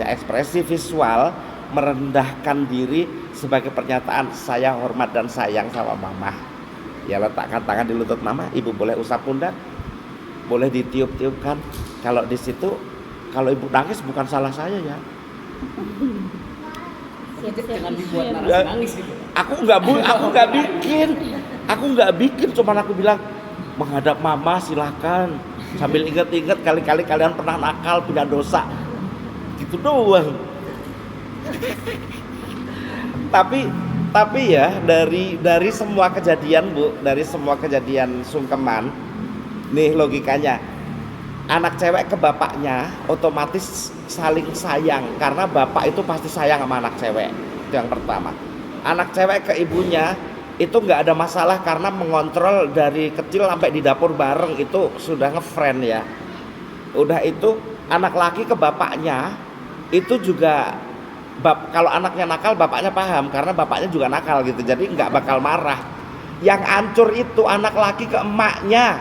ekspresi visual merendahkan diri sebagai pernyataan saya hormat dan sayang sama mama. Ya letakkan tangan di lutut mama, ibu boleh usap pundak, boleh ditiup-tiupkan. Kalau di situ, kalau ibu nangis bukan salah saya ya.
Jangan dibuat nangis gitu.
Aku nggak bikin, cuman aku bilang menghadap mama silahkan. Sambil ingat-ingat kali-kali kalian pernah nakal, punya dosa, gitu doang. Tapi ya dari semua kejadian Bu, dari semua kejadian sungkeman, nih logikanya, anak cewek ke bapaknya otomatis saling sayang karena bapak itu pasti sayang sama anak cewek. Itu yang pertama. anak cewek ke ibunya itu nggak ada masalah karena mengontrol dari kecil sampai di dapur bareng itu sudah ngefriend ya. Udah itu anak laki ke bapaknya itu juga kalau anaknya nakal bapaknya paham karena bapaknya juga nakal gitu, jadi nggak bakal marah. Yang hancur itu anak laki ke emaknya.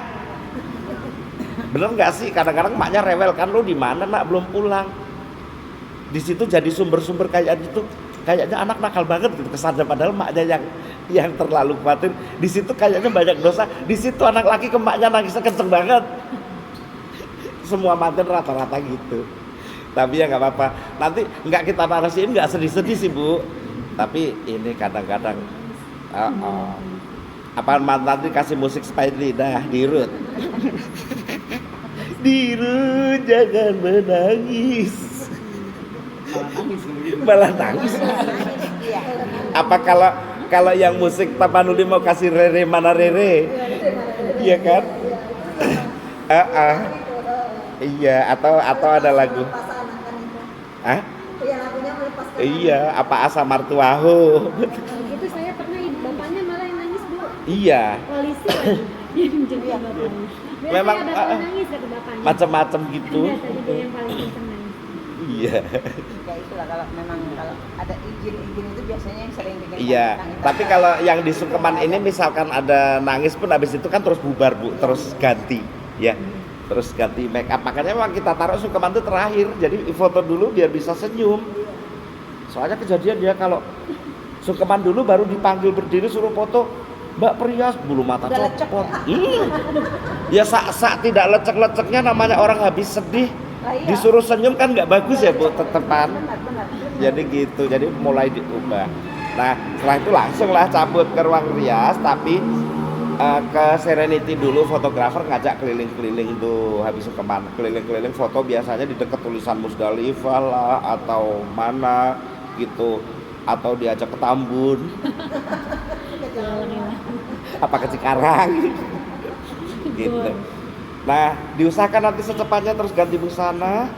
Bener nggak sih? Kadang-kadang emaknya rewel kan, lu di mana nak belum pulang. Di situ jadi sumber-sumber kayak gitu. Kayaknya anak nakal banget gitu kesannya, padahal emaknya yang terlalu khawatir. Di situ kayaknya banyak dosa. Di situ anak laki ke emaknya nangisnya kenceng banget. Semua mantan rata-rata gitu. Tapi ya nggak apa-apa. Nanti nggak kita narasiin, nggak sedih-sedih sih Bu. Tapi ini kadang-kadang apa mantan dikasih musik Spidey dah dirut. Dirut jangan menangis. Malah nangis. Apa kalau yang musik Tapanuli mau kasih Rere mana Rere? Iya kan? Iya, atau ada lagu. Hah? Iya, apa asa martuahu.
Itu saya pernah bapaknya malah yang nangis Bu.
Iya.
Polisi lagi yang menjemput bapaknya.
Memang
ada nangis kata bapaknya.
Macam-macam gitu.
Ada tadi dia yang paling kenceng nangis.
Iya.
Ya itulah kalau ada izin itu biasanya yang sering bikin
Iya. Tapi kalau yang di Sukeman ini misalkan ada nangis pun habis itu kan terus bubar Bu, terus ganti ya. Terus ganti make up. Makanya memang kita taruh Sukeman itu terakhir. Jadi foto dulu biar bisa senyum. Soalnya kejadian dia kalau Sukeman dulu baru dipanggil berdiri suruh foto, Mbak Prias bulu mata copot. Ya sak tidak lecek-leceknya namanya orang habis sedih.
Iya.
Disuruh senyum kan nggak bagus ya Bu, tetepan.
Benar.
Jadi gitu, jadi mulai diubah. Nah setelah itu langsung lah cabut ke ruang rias, tapi ke Serenity dulu, fotografer ngajak keliling-keliling tuh habis Sukeman, keliling-keliling foto biasanya di dekat tulisan Musdalifah lah atau mana gitu, atau diajak ke Tambun apa ke Cikarang gitu. Nah diusahakan nanti secepatnya terus ganti busana.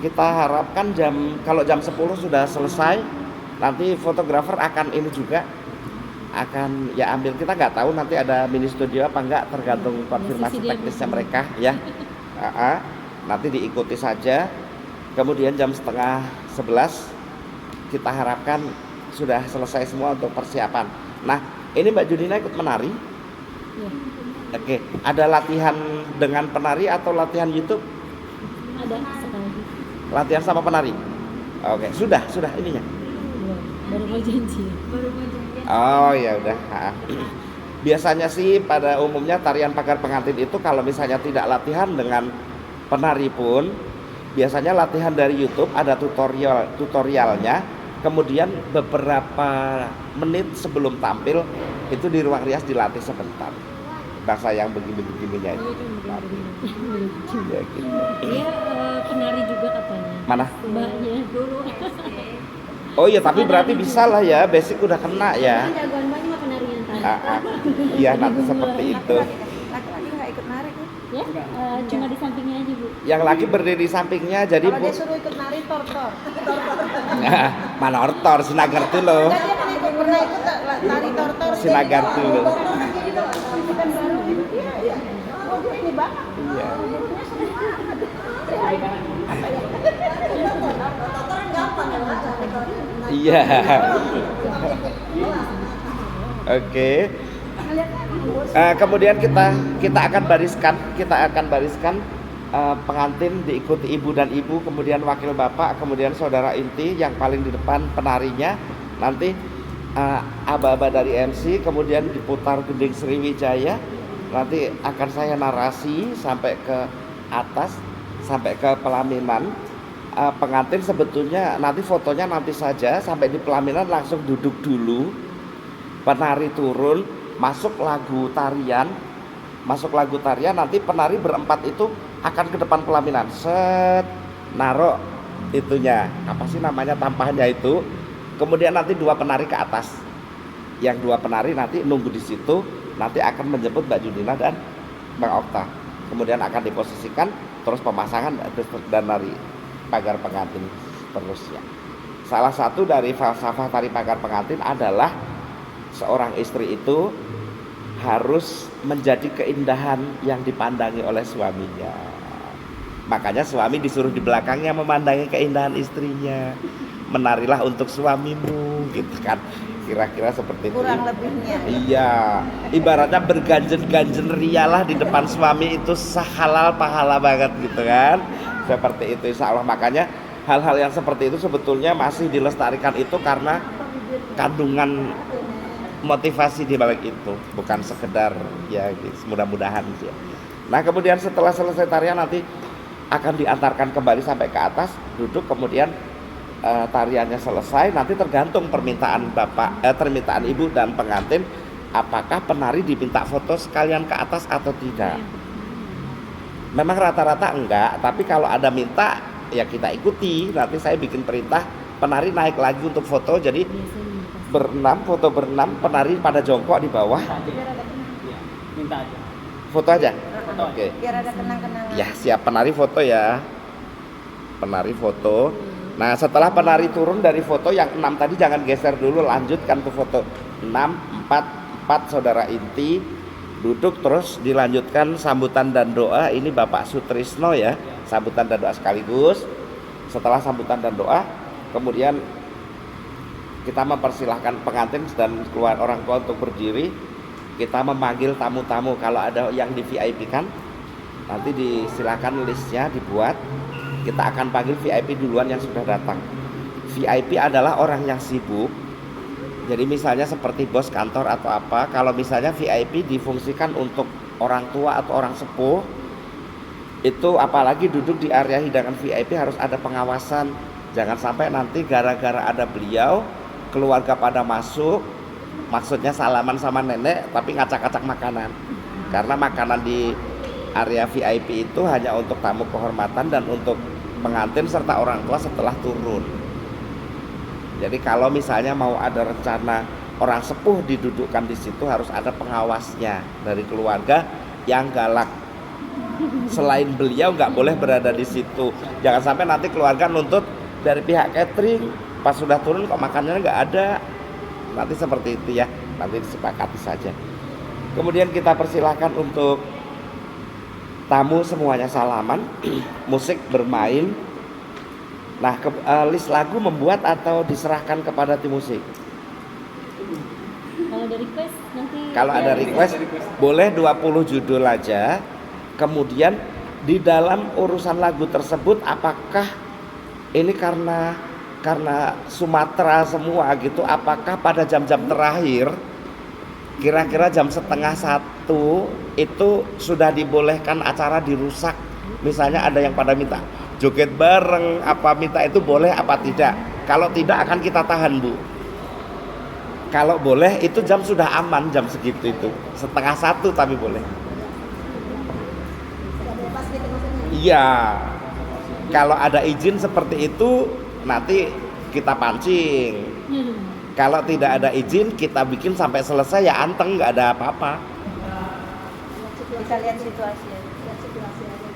Kita harapkan kalau jam 10 sudah selesai, nanti fotografer akan ini juga akan ya ambil, kita nggak tahu nanti ada mini studio apa enggak, tergantung konfirmasi teknisnya mereka ya. Nanti diikuti saja. Kemudian jam 10:30 kita harapkan sudah selesai semua untuk persiapan. Nah ini Mbak Junina ikut menari
Ya.
Oke, ada latihan dengan penari atau latihan YouTube?
Ada sekali.
Latihan sama penari. Oke, sudah ininya.
Baru mau janji.
Oh ya udah. Biasanya sih pada umumnya tarian pagar pengantin itu kalau misalnya tidak latihan dengan penari pun biasanya latihan dari YouTube, ada tutorialnya. Kemudian beberapa menit sebelum tampil itu di ruang rias dilatih sebentar. Bahasa yang begini-begininya itu. Ya, gitu.
Dia penari juga katanya.
Mana?
Mbaknya dulu.
Oh iya, tapi berarti bisa lah ya, basic udah kena ya.
Kan jagoan banget mah penarian tadi.
Iya nanti seperti itu.
Laki-laki nggak ikut nari kan?
Ya, cuma di sampingnya aja Bu.
Yang laki berdiri di sampingnya, jadi
Kalau
Bu.
dia suruh ikut nari tor.
Mana ortor, sinagar tuh loh.
Enggak, dia kan pernah ikut nari tor.
Sinagar tuh loh.
Bukan baru iya. Oh dia ini banget.
Iya. Iya. Oke. Kemudian kita akan bariskan pengantin diikuti ibu dan ibu, kemudian wakil bapak, kemudian saudara inti yang paling di depan penarinya. Nanti aba-aba dari MC, kemudian diputar gending Sriwijaya. Nanti akan saya narasi sampai ke atas, sampai ke pelaminan. Pengantin sebetulnya nanti fotonya nanti saja, sampai di pelaminan langsung duduk dulu. Penari turun, masuk lagu tarian, nanti penari berempat itu akan ke depan pelaminan, naruh itunya, apa sih namanya, tampahnya itu. Kemudian nanti dua penari ke atas, yang dua penari nanti nunggu di situ, nanti akan menjemput Mbak Junina dan Bang Okta. Kemudian akan diposisikan, terus pemasangan dan nari pagar pengantin terus ya. Salah satu dari falsafah tari pagar pengantin adalah seorang istri itu harus menjadi keindahan yang dipandangi oleh suaminya. Makanya suami disuruh di belakangnya memandangi keindahan istrinya. Menarilah untuk suamimu, gitu kan. Kira-kira seperti itu.
Kurang lebihnya.
Iya, ibaratnya berganjen-ganjen rialah di depan suami itu halal pahala banget gitu kan. Seperti itu insya Allah. Makanya hal-hal yang seperti itu sebetulnya masih dilestarikan itu karena kandungan motivasi di balik itu, bukan sekedar ya gitu, mudah-mudahan ya. Nah kemudian setelah selesai tarian nanti akan diantarkan kembali sampai ke atas, duduk, kemudian tariannya selesai, nanti tergantung permintaan permintaan ibu dan pengantin, apakah penari diminta foto sekalian ke atas atau tidak. Memang rata-rata enggak, tapi kalau ada minta ya kita ikuti. Nanti saya bikin perintah penari naik lagi untuk foto, jadi foto berenam, penari pada jongkok di bawah.
Iya, minta aja.
Foto aja. Oke.
Biar ada kenang-kenangan.
Ya siap, penari foto ya. Penari foto. Nah setelah penari turun dari foto yang 6 tadi jangan geser dulu, lanjutkan ke foto 6, 4 saudara inti duduk, terus dilanjutkan sambutan dan doa. Ini Bapak Sutrisno ya, sambutan dan doa sekaligus. Setelah sambutan dan doa, kemudian kita mempersilahkan pengantin dan keluar orang tua untuk berdiri. Kita memanggil tamu-tamu, kalau ada yang di VIP kan nanti disilakan listnya dibuat. Kita akan panggil VIP duluan yang sudah datang. VIP adalah orang yang sibuk. Jadi misalnya seperti bos kantor atau apa. Kalau misalnya VIP difungsikan untuk orang tua atau orang sepuh, itu apalagi duduk di area hidangan VIP harus ada pengawasan. Jangan sampai nanti gara-gara ada beliau, keluarga pada masuk, maksudnya salaman sama nenek tapi ngacak-ngacak makanan. Karena makanan di area VIP itu hanya untuk tamu kehormatan dan untuk pengantin serta orang tua setelah turun. Jadi kalau misalnya mau ada rencana orang sepuh didudukkan di situ, harus ada pengawasnya dari keluarga yang galak. Selain beliau nggak boleh berada di situ. Jangan sampai nanti keluarga nuntut dari pihak catering, pas sudah turun kok makanannya nggak ada. Nanti seperti itu ya, nanti disepakati saja. Kemudian kita persilahkan untuk tamu semuanya salaman, musik bermain. Nah, list lagu membuat atau diserahkan kepada tim musik.
Kalau ada request nanti.
Kalau ada request boleh 20 judul aja. Kemudian di dalam urusan lagu tersebut apakah ini karena Sumatera semua gitu, apakah pada jam-jam terakhir kira-kira jam 12:30 itu sudah dibolehkan acara dirusak. Misalnya ada yang pada minta joget bareng, apa minta itu boleh apa tidak. Kalau tidak akan kita tahan Bu. Kalau boleh itu jam sudah aman, jam segitu itu 12:30 tapi boleh. Iya. Kalau ada izin seperti itu nanti kita pancing. Kalau tidak ada izin kita bikin sampai selesai ya anteng, nggak ada apa-apa.
Kita lihat situasi.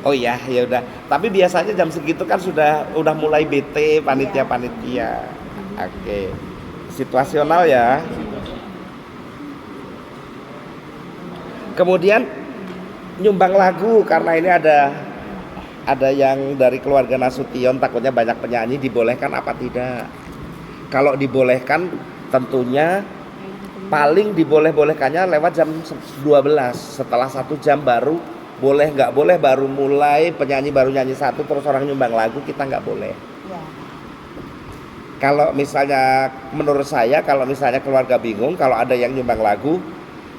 Oh iya, ya udah. Tapi biasanya jam segitu kan udah mulai bete panitia. Oke. Situasional ya. Kemudian nyumbang lagu, karena ini ada yang dari keluarga Nasution takutnya banyak penyanyi, dibolehkan apa tidak? Kalau dibolehkan tentunya paling dibolehkannya lewat jam 12. Setelah 1 jam baru boleh, nggak boleh baru mulai penyanyi baru nyanyi 1 terus orang nyumbang lagu, kita nggak boleh.
Ya.
Kalau misalnya menurut saya, kalau misalnya keluarga bingung kalau ada yang nyumbang lagu,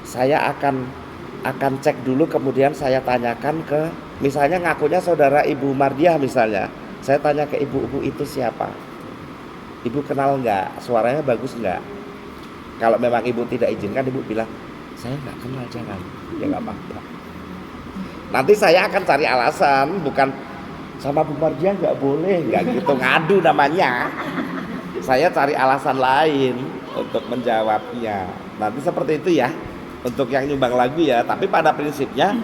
saya akan cek dulu, kemudian saya tanyakan ke, misalnya ngakunya saudara Ibu Mardiah misalnya, saya tanya ke ibu itu siapa, ibu kenal nggak, suaranya bagus nggak. Kalau memang ibu tidak izinkan, ibu bilang saya nggak kenal, jangan, ya nggak apa-apa. Nanti saya akan cari alasan, bukan sama Bu Mardiah nggak boleh, nggak gitu, ngadu namanya. Saya cari alasan lain untuk menjawabnya. Nanti seperti itu ya untuk yang nyumbang lagu ya. Tapi pada prinsipnya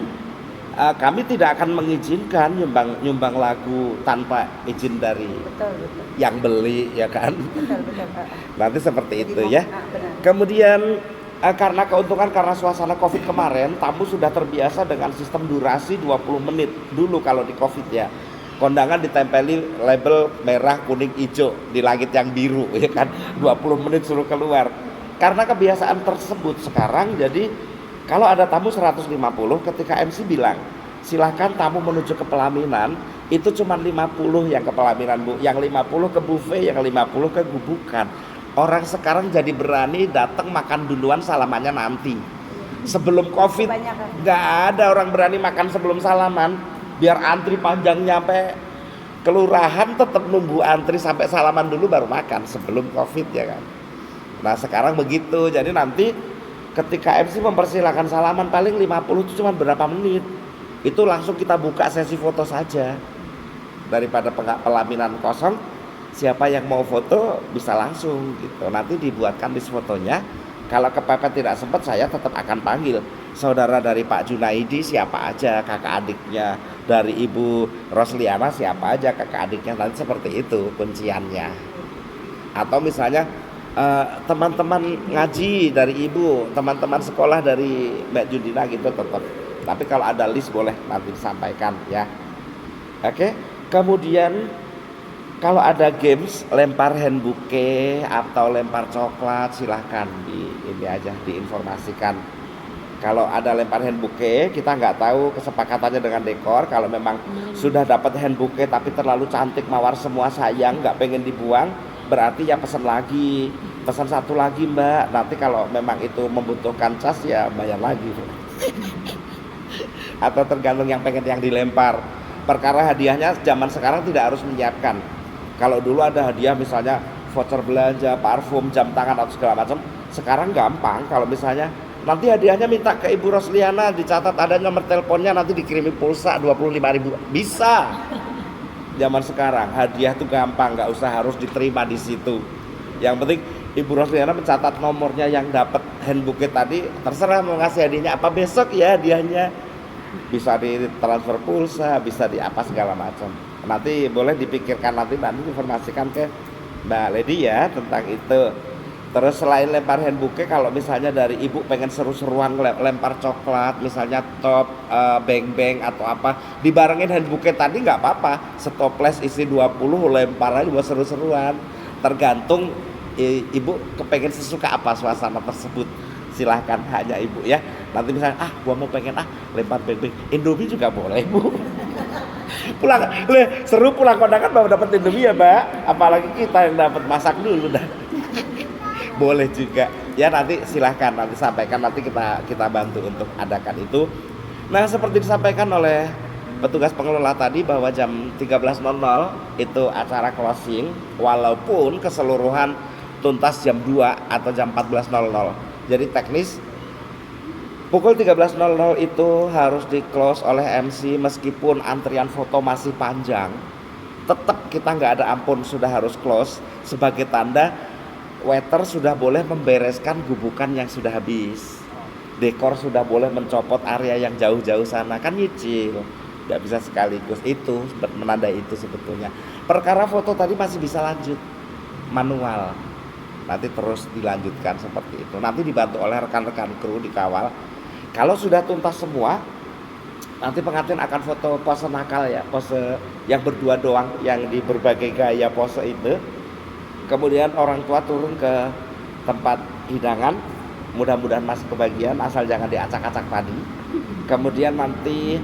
kami tidak akan mengizinkan nyumbang lagu tanpa izin dari
Betul.
yang beli ya kan.
Betul.
Nanti seperti itu
Jadi,
ya.
benar.
Kemudian Karena keuntungan karena suasana Covid kemarin, tamu sudah terbiasa dengan sistem durasi 20 menit dulu kalau di Covid ya. Kondangan ditempeli label merah, kuning, hijau di langit yang biru ya kan. 20 menit suruh keluar. Karena kebiasaan tersebut sekarang jadi kalau ada tamu 150 ketika MC bilang, "Silahkan tamu menuju ke pelaminan." Itu cuma 50 yang ke pelaminan, Bu. Yang 50 ke buffet, yang 50 ke gubukan. Orang sekarang jadi berani datang makan duluan, salamannya nanti. Sebelum Covid,
Kebanyakan.
nggak ada orang berani makan sebelum salaman. Biar antri panjang nyampe kelurahan, tetap nunggu antri sampai salaman dulu baru makan sebelum Covid ya kan. Nah sekarang begitu, jadi nanti ketika MC mempersilahkan salaman paling 50 itu cuma berapa menit. Itu langsung kita buka sesi foto saja. Daripada pelaminan kosong, siapa yang mau foto bisa langsung gitu. Nanti dibuatkan list fotonya. Kalau kepepet tidak sempat, saya tetap akan panggil saudara dari Pak Junaidi siapa aja, kakak adiknya dari Ibu Rosliana siapa aja, kakak adiknya. Nanti seperti itu kunciannya. Atau misalnya teman-teman ngaji dari Ibu, teman-teman sekolah dari Mbak Judina gitu tetap. Tapi kalau ada list boleh nanti disampaikan ya. Oke. Kemudian kalau ada games lempar hand bouquet atau lempar coklat silahkan ini aja diinformasikan. Kalau ada lempar hand bouquet kita nggak tahu kesepakatannya dengan dekor. Kalau memang sudah dapat hand bouquet tapi terlalu cantik mawar semua sayang nggak pengen dibuang, berarti ya pesan lagi, pesan satu lagi Mbak. Nanti kalau memang itu membutuhkan cas ya bayar lagi. Atau tergantung yang pengen yang dilempar. Perkara hadiahnya zaman sekarang tidak harus menyiapkan. Kalau dulu ada hadiah misalnya voucher belanja, parfum, jam tangan atau segala macam, sekarang gampang. Kalau misalnya nanti hadiahnya minta ke Ibu Rosliana, dicatat ada nomor teleponnya, nanti dikirimi pulsa 25.000, bisa. Zaman sekarang hadiah tuh gampang, nggak usah harus diterima di situ. Yang penting Ibu Rosliana mencatat nomornya yang dapat hand bouquet tadi, terserah mau ngasih hadiahnya apa besok ya hadiahnya. Bisa ditransfer pulsa, bisa di apa segala macam. Nanti boleh dipikirkan nanti informasikan ke Mbak Lady ya tentang itu. Terus selain lempar hand bouquet, kalau misalnya dari ibu pengen seru-seruan lempar coklat, misalnya top, beng-beng atau apa, dibarengin hand bouquet tadi nggak apa-apa. Stoples isi 20 lempar aja buat seru-seruan. Tergantung ibu kepengen sesuka apa suasana tersebut. Silahkan hanya ibu ya. Nanti misalnya gua mau pengen lempar beng-beng, Indomie juga boleh Bu. Pulang seru pulang kondangan baru dapat Indomie ya Mbak. Apalagi kita yang dapat masak dulu dah. Boleh juga ya, nanti silahkan nanti sampaikan, nanti kita bantu untuk adakan itu. Nah seperti disampaikan oleh petugas pengelola tadi bahwa jam 13.00 itu acara closing, walaupun keseluruhan tuntas jam 2 atau jam 14.00. Jadi teknis pukul 13.00 itu harus di close oleh MC. Meskipun antrian foto masih panjang, tetap kita nggak ada ampun, sudah harus close. Sebagai tanda waiter sudah boleh membereskan gubukan yang sudah habis, dekor sudah boleh mencopot area yang jauh-jauh sana, kan nyicil, nggak bisa sekaligus. Itu menandai itu sebetulnya. Perkara foto tadi masih bisa lanjut manual, nanti terus dilanjutkan seperti itu. Nanti dibantu oleh rekan-rekan kru dikawal. Kalau sudah tuntas semua, nanti pengantin akan foto pose nakal ya, pose yang berdua doang, yang di berbagai gaya pose itu. Kemudian orang tua turun ke tempat hidangan, mudah-mudahan masih kebagian, asal jangan diacak-acak tadi. Kemudian nanti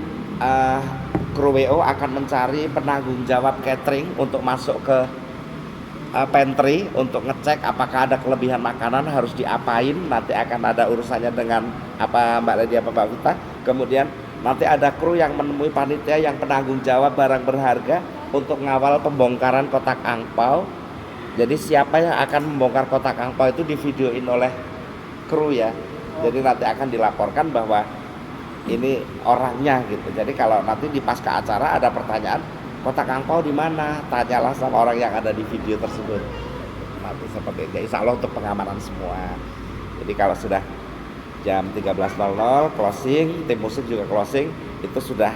kru WO akan mencari penanggung jawab catering untuk masuk ke pantry untuk ngecek apakah ada kelebihan makanan harus diapain. Nanti akan ada urusannya dengan apa Mbak Lady apa Mbak Vita. Kemudian nanti ada kru yang menemui panitia yang penanggung jawab barang berharga untuk ngawal pembongkaran kotak angpau. Jadi siapa yang akan membongkar kotak angpau itu divideoin oleh kru ya. Jadi nanti akan dilaporkan bahwa ini orangnya gitu. Jadi kalau nanti di pasca acara ada pertanyaan, kotak angpau di mana? Tanyalah sama orang yang ada di video tersebut. Nanti seperti itu. Insya Allah untuk pengamanan semua. Jadi kalau sudah jam 13.00 closing, tim musik juga closing, itu sudah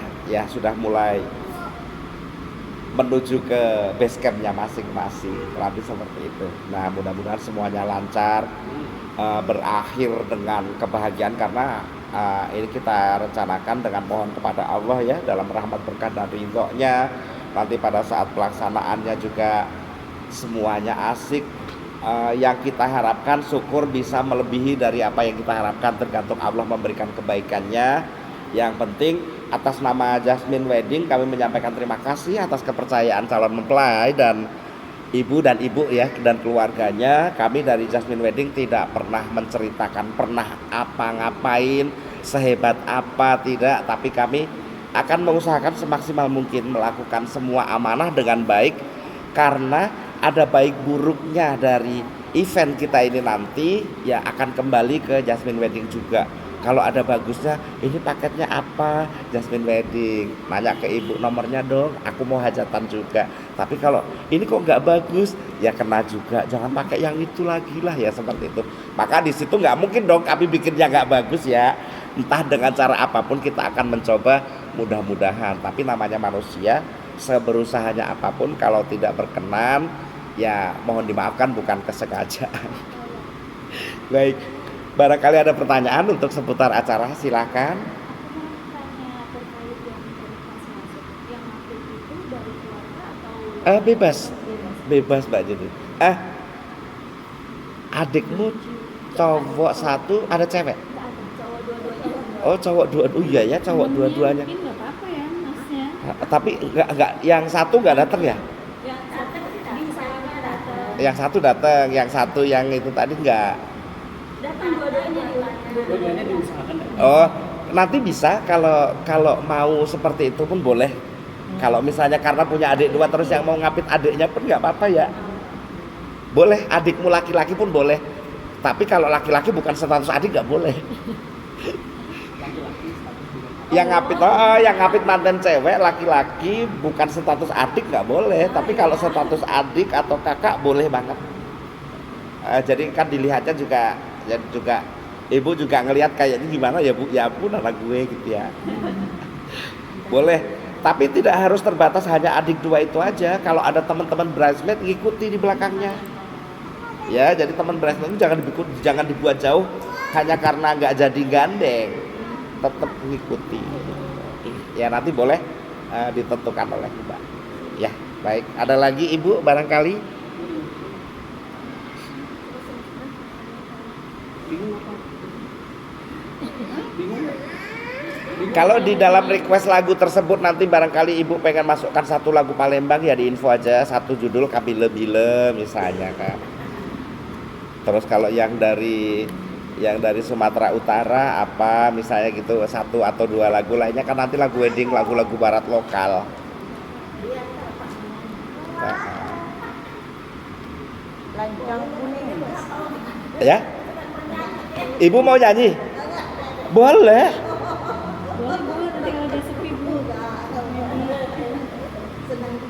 mulai menuju ke base campnya masing-masing. Nanti seperti itu. Nah, mudah-mudahan semuanya lancar, berakhir dengan kebahagiaan karena ini kita rencanakan dengan mohon kepada Allah ya, dalam rahmat berkah dan ridhonya. Nanti pada saat pelaksanaannya juga semuanya asik. Yang kita harapkan syukur bisa melebihi dari apa yang kita harapkan, tergantung Allah memberikan kebaikannya. Yang penting atas nama Jasmine Wedding kami menyampaikan terima kasih atas kepercayaan calon mempelai dan ibu ya dan keluarganya. Kami dari Jasmine Wedding tidak pernah menceritakan pernah apa ngapain, sehebat apa tidak, tapi kami akan mengusahakan semaksimal mungkin melakukan semua amanah dengan baik, karena ada baik buruknya dari event kita ini nanti ya akan kembali ke Jasmine Wedding juga. Kalau ada bagusnya, ini paketnya apa Jasmine Wedding, nanya ke ibu nomornya dong, aku mau hajatan juga. Tapi kalau ini kok nggak bagus, ya kena juga, jangan pakai yang itu lagi lah ya, seperti itu. Maka di situ nggak mungkin dong kami bikinnya nggak bagus ya. Entah dengan cara apapun kita akan mencoba, mudah-mudahan. Tapi namanya manusia, seberusahanya apapun kalau tidak berkenan, ya mohon dimaafkan, bukan kesengajaan. Baik. Barangkali ada pertanyaan untuk seputar acara, silakan. Bebas Mbak Jadi. Adikmu cowok satu, ada cewek? Oh cowok dua, iya ya cowok dua-duanya.
Mungkin nggak apa-apa ya masnya.
Tapi enggak, yang satu nggak datang ya? Yang satu datang, yang satu yang itu tadi enggak.
Dua-duanya diusahakan.
Oh, nanti bisa kalau mau seperti itu pun boleh. Kalau misalnya karena punya adik dua terus yang mau ngapit adiknya pun nggak apa-apa ya. Boleh, adikmu laki-laki pun boleh. Tapi kalau laki-laki bukan status adik nggak boleh. Yang ngapit mantan cewek laki-laki bukan status adik nggak boleh. Tapi kalau status adik atau kakak boleh banget. Jadi kan dilihatnya juga ibu juga ngelihat kayaknya gimana ya Bu, ya ampun anak gue gitu ya. Boleh, tapi tidak harus terbatas hanya adik dua itu aja. Kalau ada teman-teman bridesmaid ngikuti di belakangnya. Ya, jadi teman bridesmaid itu jangan dibuat jauh hanya karena nggak jadi gandeng, tetap ngikuti. Ya nanti boleh ditentukan oleh Mbak. Ya, baik. Ada lagi Ibu barangkali? Kalau di dalam request lagu tersebut nanti barangkali ibu pengen masukkan satu lagu Palembang ya diinfo aja, satu judul Kabile-bile misalnya kan. Terus kalau yang dari Sumatera Utara apa misalnya gitu, satu atau dua lagu lainnya kan nanti lagu wedding, lagu-lagu barat lokal.
Lancang kuning.
Ya? Ibu mau nyanyi? Boleh.
Boleh nanti kalau dia sepi Bu.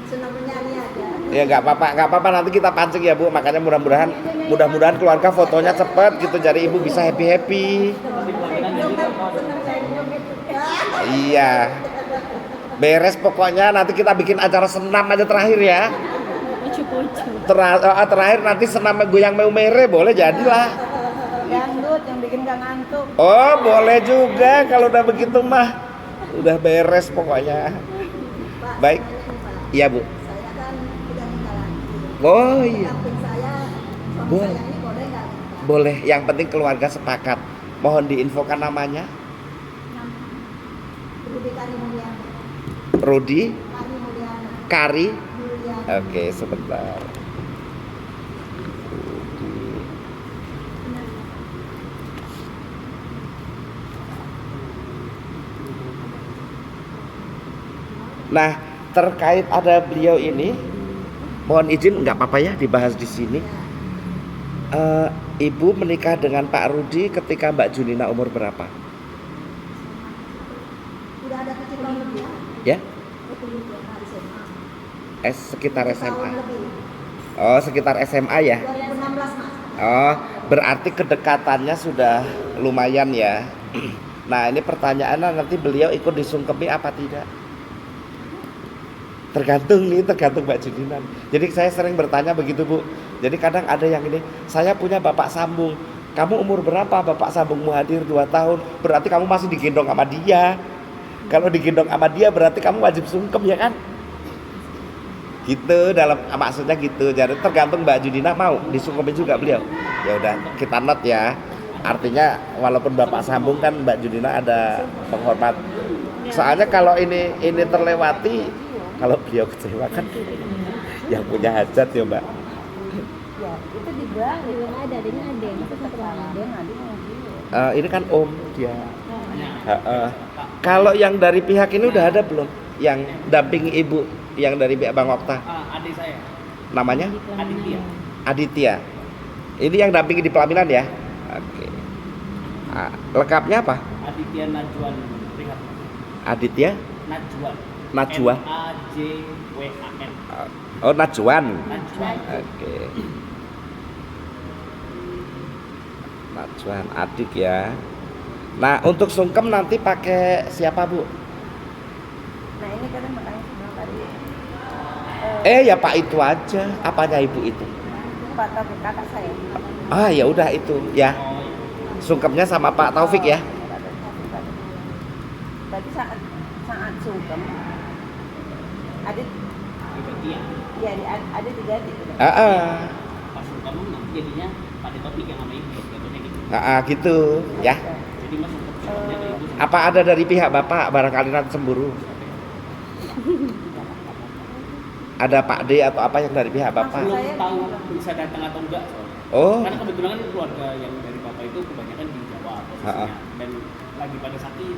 Senang menyanyi aja.
Ya nggak apa-apa nanti kita pancing ya Bu. Makanya mudah-mudahan keluarga fotonya cepet gitu, jadi ibu bisa happy. Iya. Beres pokoknya, nanti kita bikin acara senam aja terakhir ya. Terakhir nanti senam goyang meumere boleh jadilah.
Dangdut yang bikin gak ngantuk.
Oh boleh juga kalau udah begitu mah. Udah beres pokoknya. Baik. Iya Bu.
Saya kan udah nikah lagi.
Oh iya.
Samping saya, suami
Boleh.
saya ini boleh nggak?
Boleh. Yang penting keluarga sepakat. Mohon diinfokan namanya.
Rudi Kari Mulyana.
Rudi
Kari Mulyana.
Kari.
Mulyana.
Oke sebentar. Nah, terkait ada beliau ini, mohon izin nggak apa-apa ya dibahas di sini. Ibu menikah dengan Pak Rudi ketika Mbak Junina umur berapa?
Udah ada kejutan lebih
Ya?
ya?
Sekitar SMA.
Tahun lebih.
Oh, sekitar SMA ya?
2016 Mas.
Oh, berarti kedekatannya sudah lumayan ya. Nah, ini pertanyaannya nanti beliau ikut disungkepi apa tidak? tergantung Mbak Judinan. Jadi saya sering bertanya begitu Bu. Jadi kadang ada yang ini, saya punya bapak sambung. Kamu umur berapa bapak sambungmu hadir 2 tahun? Berarti kamu masih digendong sama dia. Kalau digendong sama dia berarti kamu wajib sungkem ya kan? Gitu dalam maksudnya gitu. Jadi tergantung Mbak Judina mau disungkemin juga beliau. Ya udah kita note ya. Artinya walaupun bapak sambung kan Mbak Judina ada penghormat. Soalnya kalau ini terlewati, kalau beliau kecewa kan yang punya hajat ya Mbak.
Ya, itu dibilang
belum ada, adanya ada. Masa satu ada.
Ini kan Om dia. Kalau yang dari pihak ini udah ada belum? Yang dampingi ibu, yang dari pihak Bang Okta.
Adik saya.
Namanya?
Aditya.
Aditya. Ini yang dampingi di pelaminan ya? Oke. Lengkapnya apa?
Aditya Najwan Rihat.
Aditya?
Najwan.
Najwa.
Najwan.
Oh Najwan.
Najwan.
Oke. Najwan adik ya. Nah untuk sungkem nanti pakai siapa Bu?
Nah ini kan makanya sebelum tadi
Ya Pak itu aja. Apanya Ibu itu?
Pak Taufik kakak saya.
Ya udah itu ya. Sungkemnya sama Pak Taufik ya.
Berarti saat sungkem Adit
Aditya.
ya ada 3 adik.
Pas kamu nanti jadinya pada topik yang sama ibu contohnya gitu.
Gitu ya.
Jadi masuk ke dari ibu.
Apa ada dari pihak Bapak barangkali nanti cemburu? Ada Pak D atau apa yang dari pihak Bapak?
Belum
Saya
tahu
juga.
bisa datang atau enggak soalnya.
Oh.
Karena kebetulan kan keluarga yang dari bapak itu kebanyakan di Jawa posisinya dan lagi pada sakit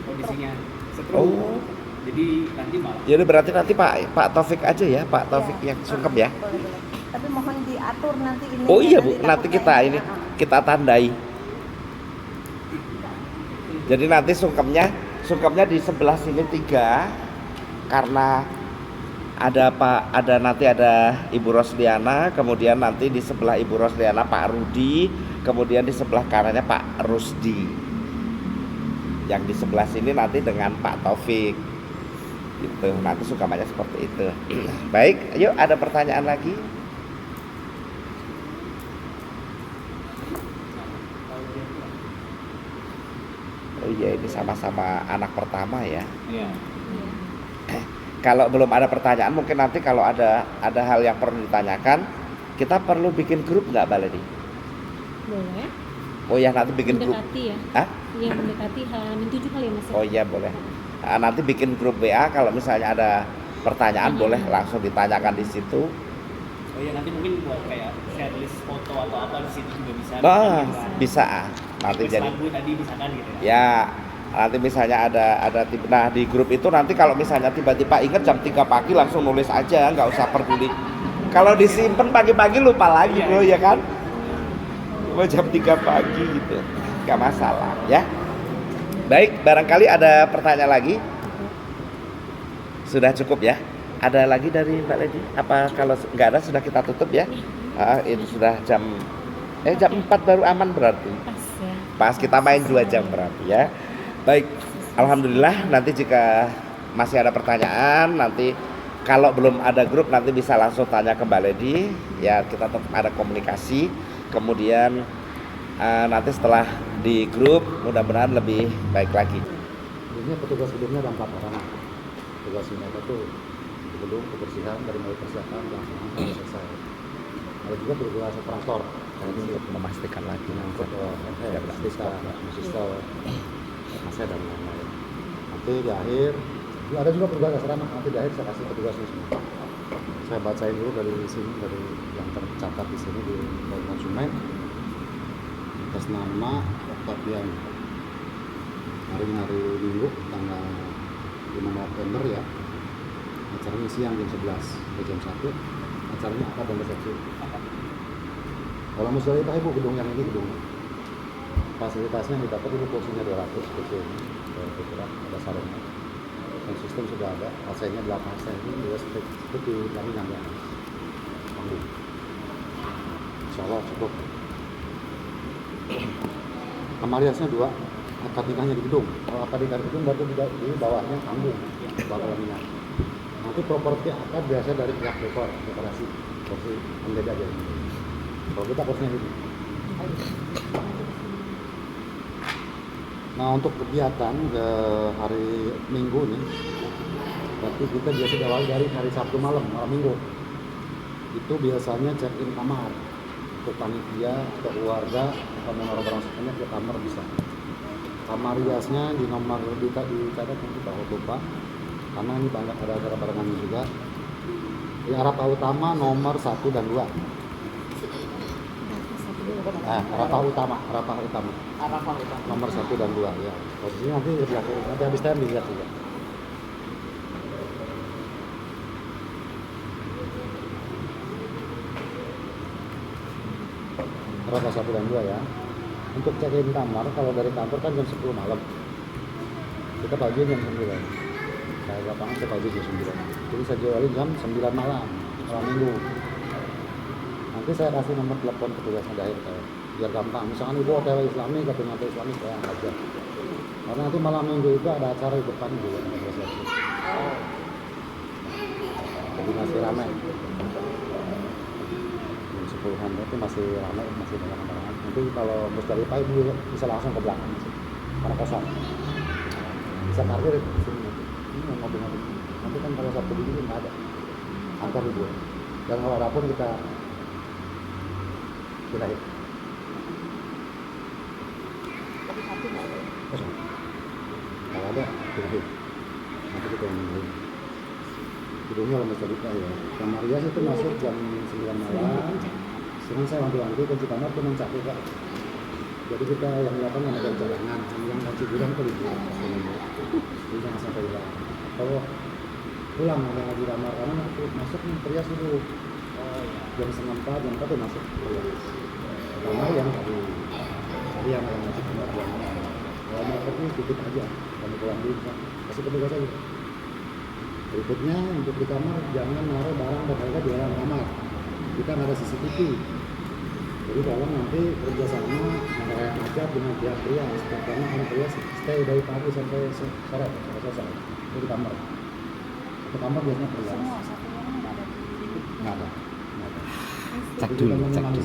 kondisinya stroke.
Oh.
Jadi nanti malah.
Jadi berarti nanti Pak Taufik aja ya, Pak Taufik yang sungkem ya.
Boleh. Tapi mohon diatur nanti ini.
Oh iya Bu, nanti kita ini kita tandai. Jadi nanti sungkemnya di sebelah sini 3 karena nanti ada Ibu Rosliana, kemudian nanti di sebelah Ibu Rosliana Pak Rudi, kemudian di sebelah kanannya Pak Rusdi. Yang di sebelah sini nanti dengan Pak Taufik. Gitu, nanti sungkemannya seperti itu. Baik, yuk ada pertanyaan lagi? Oh iya, ini sama-sama anak pertama ya.
Iya.
Kalau belum ada pertanyaan, mungkin nanti kalau ada hal yang perlu ditanyakan, kita perlu bikin grup nggak Mbak Ledi?
Boleh.
Oh ya, nanti bikin grup.
Mendekati ya.
Hah?
Iya, mendekati halaman 7 kali ya Mas.
Oh iya boleh. Nanti bikin grup WA kalau misalnya ada pertanyaan boleh langsung ditanyakan di situ.
Oh iya nanti mungkin buat kayak share list foto atau apa di situ juga bisa.
Bisa. Nanti
Request
jadi.
lagu tadi misalkan gitu ya.
Ya, nanti misalnya ada nah di grup itu nanti kalau misalnya tiba-tiba ingat jam 3 pagi langsung nulis aja, nggak usah peduli. Kalau disimpan pagi-pagi lupa lagi bro ya kan? Cuma jam 3 pagi gitu, nggak masalah ya. Baik, barangkali ada pertanyaan lagi. Sudah cukup ya? Ada lagi dari Mbak Ledi? Apa kalau nggak ada sudah kita tutup ya? Itu sudah jam 4 baru aman berarti.
Pas ya.
Pas kita main 2 jam berarti ya. Baik, alhamdulillah nanti jika masih ada pertanyaan nanti kalau belum ada grup nanti bisa langsung tanya ke Mbak Ledi ya, kita tetap ada komunikasi. Kemudian nanti setelah di grup mudah-mudahan lebih baik lagi.
Ini petugas gedungnya ada 4 orang. Tugas mereka tuh di gedung kebersihan dari mulai persiapan sampai selesai. Ada juga petugas operator
Untuk memastikan lagi
untuk sistem masih dan lain-lain. Nanti di akhir ada juga petugas asrama. Nanti di akhir saya kasih petugas ini semua. Saya bacain dulu dari sini, dari yang tercatat di sini di konsumen. Atas nama Oktavian, hari Minggu tanggal 5 November ya, acaranya siang jam 11 sampai jam 1. Acaranya apa dan resepsi. Kalau musyawarah ibu gedung yang ini gedung fasilitasnya yang didapat itu kursinya 200 kursi ini, ada sarungnya dan sistem sudah ada, AC-nya 8 AC ini juga seperti kami nambah panggung. Insya Allah cukup. Kamar hiasnya 2, akad nikahnya di gedung. Kalau akad nikah di gedung berarti di bawahnya panggung, bawahnya. Nanti properti akad biasa dari pihak dekorasi kursi menjadi aja. Kalau kita kursinya ini. Nah untuk kegiatan ke hari Minggu nih, berarti kita biasa diawali dari hari Sabtu malam Minggu. Itu biasanya check-in kamar untuk panitia atau keluarga atau mau naruh barang semuanya ke kamar bisa. Kamar riasnya di nomor dicatat nanti tahu lupa karena ini banyak ada acara barengannya juga. Di Arafah utama nomor 1 dan 2. Arafah utama nomor 1 dan 2 ya. Posisinya nanti di akhir, nanti habis time dilihat juga. Arafah 1 dan 2 ya. Untuk check-in kamar kalau dari kantor kan jam 10 malam. Kita pagi jam 9. Saya lapangan saya pagi jam 9. Jadi saya jualin jam 9 malam Minggu. Nanti saya kasih nomor telepon petugas Dahir biar gampang. Misalkan ibu hotel Islami, katanya hotel Islami saya aja. Karena nanti malam Minggu itu ada acara di depan juga ada resepsi. Jadi masih ramai. Jam 10-an itu masih ramai, masih banyak orang. Nanti kalau Musdalifah ibu bisa langsung ke belakang karena kosong. Bisa parkir di sini. Ini mobil-mobil. Nanti kan kalau Sabtu Minggu nggak ada. Antar ibu. Dan kalau ada pun kita hit. Kosong. Kalau ada kita hit. Nanti kita yang beli. Tidurnya kalau Musdalifah ya. Kamar rias itu masuk jam 9 malam. Cuman saya wanti-wanti kunci kamar cuma satu Pak. Jadi kita yang melakukan yang ada jalangan, yang kunci gudang itu libur. Jadi jangan sampai hilang. Kalau pulang ada ngaji kamar karena nanti masuk nih perias dulu. Jam 3:30, jam 4 tuh masuk perias. Kamar yang tadi yang masuk kamar jam. Kalau mau pergi titip aja, kami pulang dulu Pak. Kasih petugas aja. Berikutnya untuk di kamar jangan naruh barang berharga di dalam kamar. Kita nggak ada CCTV. Jadi tolong nanti kerjasama antara yang ngajak dengan pihak rias, karena anak rias stay dari pagi sampai sore selesai itu di kamar. Di kamar biasanya rias.
Semua satu orang nggak ada.
Nggak ada.
Cek dulu.
Nanti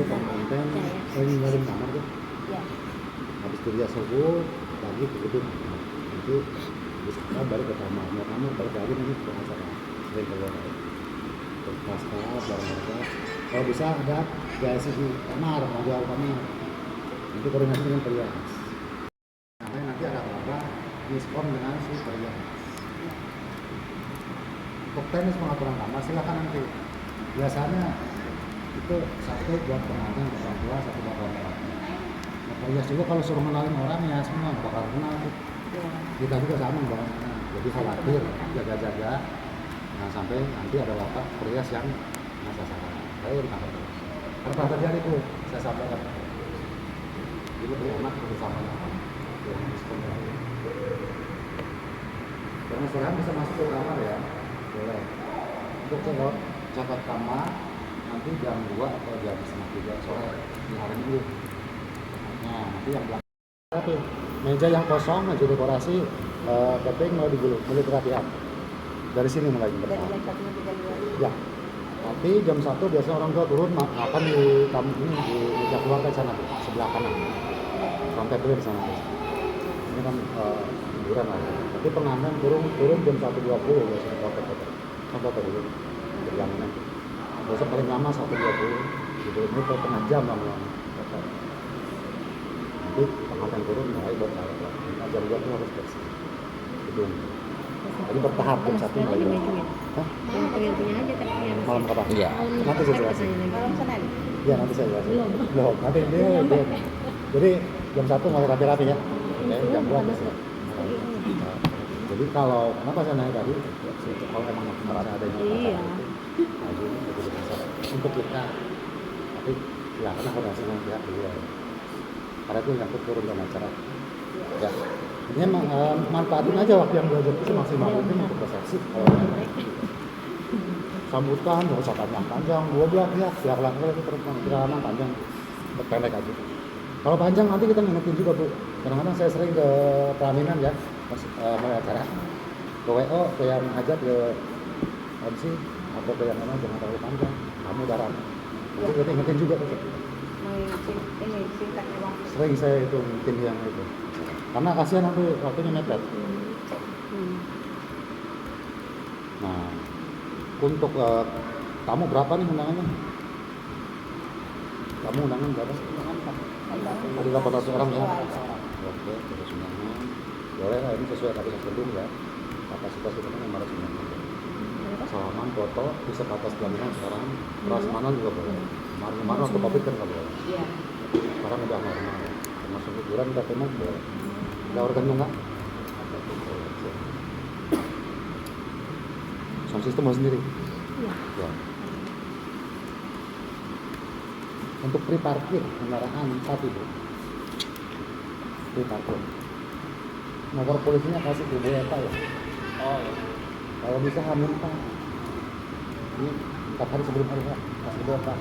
konten, saya ninggalin kamar tuh.
Ya.
Habis itu rias subuh, pagi ke gedung. Nanti bisa baru ke kamar. Mau kamar balik lagi nanti ke acara. Sering keluar. Pasca, barang-barang. Kalau bisa ada GSI di kamar, jual kamar. Nanti koordinasi dengan perias. Nanti ada apa? Diskon dengan si perias. Untuk teknis pengaturan kamar silakan nanti. Biasanya itu satu buat pengantin orang tua, satu buat orang tua. Nah, perias juga kalau suruh kenalin orang ya semua bakal kenal. Kita juga sama bang. Jadi khawatir jaga-jaga. Nah sampai nanti ada watak perias yang masa salah. Saya di kantor terus. Karena terjadi itu saya sampaikan. Jadi beri anak bersama yang diskon. Karena sekarang bisa masuk ke kamar ya, boleh. Untuk catat kamar nanti jam 2 atau jam 2:30 sore di hari Minggu. Nah nanti yang belakang. Tapi meja yang kosong, meja dekorasi, keping mau digulung, mulai perhatian. Dari sini mulai
Dari
bertahan.
lantai 32.
Ya. Tapi jam 1 biasanya orang tua turun makan di tamu ini di meja keluarga sana sebelah kanan. Sampai dulu di sana. Ini kan hiburan lah. Tapi pengantin turun jam 1:20 biasanya foto-foto. Foto dulu. Berjalanan. Biasanya paling lama 1:20. Gitu ini setengah jam lama-lama. Nanti pengantin turun mulai berjalan. Jam 2 itu harus bersih. Gedung. Jadi bertahap jam 1 mulai. Hah?
Yang punya aja tapi yang
Malam kapan?
Iya.
Nanti saya jelasin.
Malam Senin.
Iya nanti saya jelasin. Belum. Nanti dia. Jadi jam 1 mulai rapi-rapi ya. Oke, jam 2 bersih. Jadi kalau kenapa saya naik tadi? Kalau emang merasa ada yang
Iya.
untuk kita, tapi silakan koordinasi dengan pihak kedua. Karena itu yang turun dalam acara. Ya, ini manfaatin aja waktu yang belajar itu maksimal mungkin untuk resepsi. Sambutan nggak usah panjang-panjang, 2 belah pihak, biar langkah itu perjalanan panjang, pendek aja. Kalau panjang nanti kita ngingetin juga Bu. Kadang-kadang saya sering ke pelaminan ya, pas mulai acara. ke WO ke yang ngajak ke MC atau ke yang mana jangan terlalu panjang, kamu udah rame. Itu berarti ingetin juga tuh.
Ini singkatnya waktu.
Sering saya itu ingetin yang itu. Karena kasihan nanti waktunya mepet. Nah, untuk kamu berapa nih undangannya? Kamu undangan berapa? Ada 800 orang ya? Oke, terus undangan. Boleh lah, ini sesuai kapasitas gedung ya. Kapasitas itu kan 500 undangan. Salaman, foto, bisa ke atas pelaminan sekarang. Prasmanan juga boleh. Kemarin waktu COVID kan nggak boleh.
Iya.
Sekarang udah normal. Termasuk hiburan, udah penuh boleh. Ada organ nggak? Sound system mau sendiri?
Iya.
Ya. Untuk free parkir kendaraan 4 itu. Free parkir. Nomor polisinya kasih ke Bu Eta ya.
Oh iya.
Kalau bisa hamil Pak. Ini 4 hari sebelum hari Pak. Kasih Bu Eta.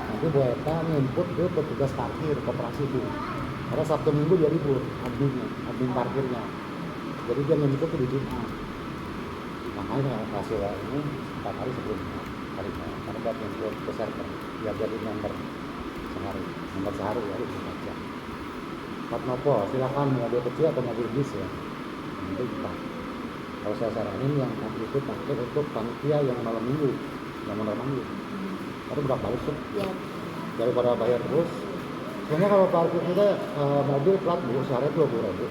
Nanti Bu Eta nginput ke petugas parkir koperasi itu. Karena Sabtu Minggu dia libur, admin parkirnya. Jadi dia nginput ke di Jumat. Makanya hasil ini 4 hari sebelum hari karena buat nginput ke server. Biar jadi member sehari ya itu saja. Pak Nopo, silakan mobil kecil atau mobil bis ya. Nanti kita. Kalau saya saranin yang itu pakai untuk panitia yang malam minggu, yang malam minggu. Tapi berapa balik tuh?
Ya.
Daripada bayar terus. Sebenarnya kalau parkir kita mobil plat bu sehari 20.000.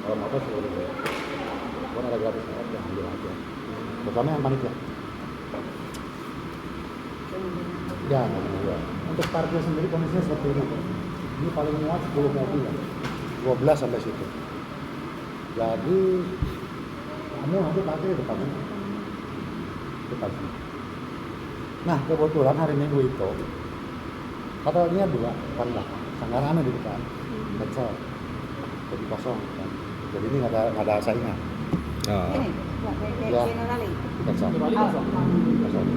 Kalau motor 10.000. Kalau ada gratis ya ambil aja. Terutama yang panitia. Ya, ya. Untuk parkir sendiri kondisinya seperti ini. Ini paling muat 10 mobil ya. 12 sampai situ. Jadi kamu nanti parkir di depan sini. Depan sini. Nah, kebetulan hari Minggu itu katanya 2 depan belakang. Sanggarannya di depan. Cancel. Jadi kosong kan. Jadi ini nggak ada saingan.
Oh.
Ini,
Ya.
generali.
Cancel.
Kembali kosong.
Kosong.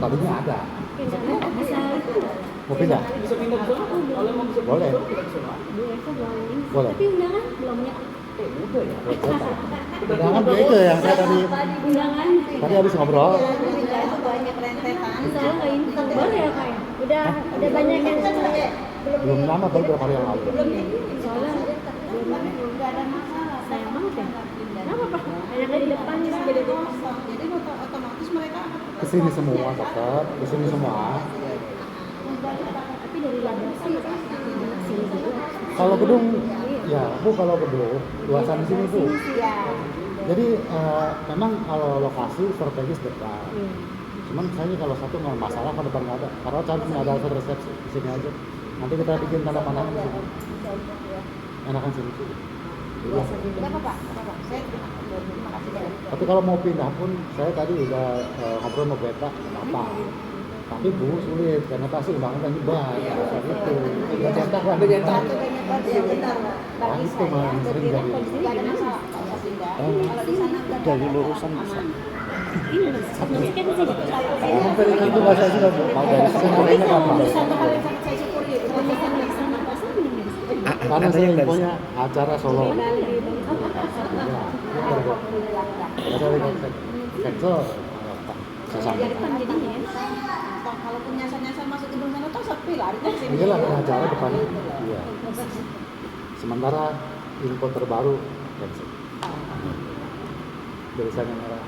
Tadinya ada.
Bisa
Mau pindah?
Bisa pindah ke sana? Kalau mau bisa
Boleh.
pindah ke sana?
Bu Eva belum ini.
Boleh.
Tapi undangan belum ya.
Udah ya.
Undangan itu yang saya tadi
Undangan
habis ngobrol.
Pindah itu banyak rentetan.
soalnya nggak ini baru ya Kak ya. Udah banyak yang
Belum lama baru beberapa hari yang lalu.
soalnya
Nggak ada masalah.
sayang banget ya. Kenapa Pak? Enaknya di depan nih segede
Kosong. Jadi otomatis mereka
Kesini semua tetap, kesini semua.
tapi dari Labasi sini juga.
Kalau gedung, ya Bu kalau gedung, luasan di sini Bu.
ya.
Jadi memang kalau lokasi strategis depan.
Iya.
Cuman saya kalau satu nggak masalah kalau depan nggak ada. Karena cantik nggak ada alat resepsi di sini aja. Nanti kita bikin tanda pandangan di sini. Enakan sini. Iya.
Tidak apa-apa. Saya terima kasih banyak.
Tapi kalau mau pindah pun saya tadi udah ngobrol sama Bu Eta, apa? Tapi Bu sulit karena pasti undangan kan nyebar, kayak gitu. Udah cetak lah.
Satu banyak banget yang benar
Nah,
bagi
itu mah yang sering
saya.
jadi.
Tidak ada masalah kalau pindah.
Oh.
Kalau di sana udah
Dari lurusan bisa.
Ini maksudnya di sini.
Kamu pilih itu bahasa juga Bu. Mau dari sebenarnya apa?
satu hal yang sangat saya syukuri.
Kalau misalnya dari sana pasang ini di sini.
Karena
Ada
saya
yang dari
punya acara solo. Ya,
Dari
itu Bu. Acara cancel. Saya
di
sampaikan.
depan jadinya ya.
Toh kalaupun nyasar-nyasar masuk gedung sana toh sepi lari ke sini.
Iyalah ada acara depan. Iya. Sementara info terbaru cancel. Tulisannya merah.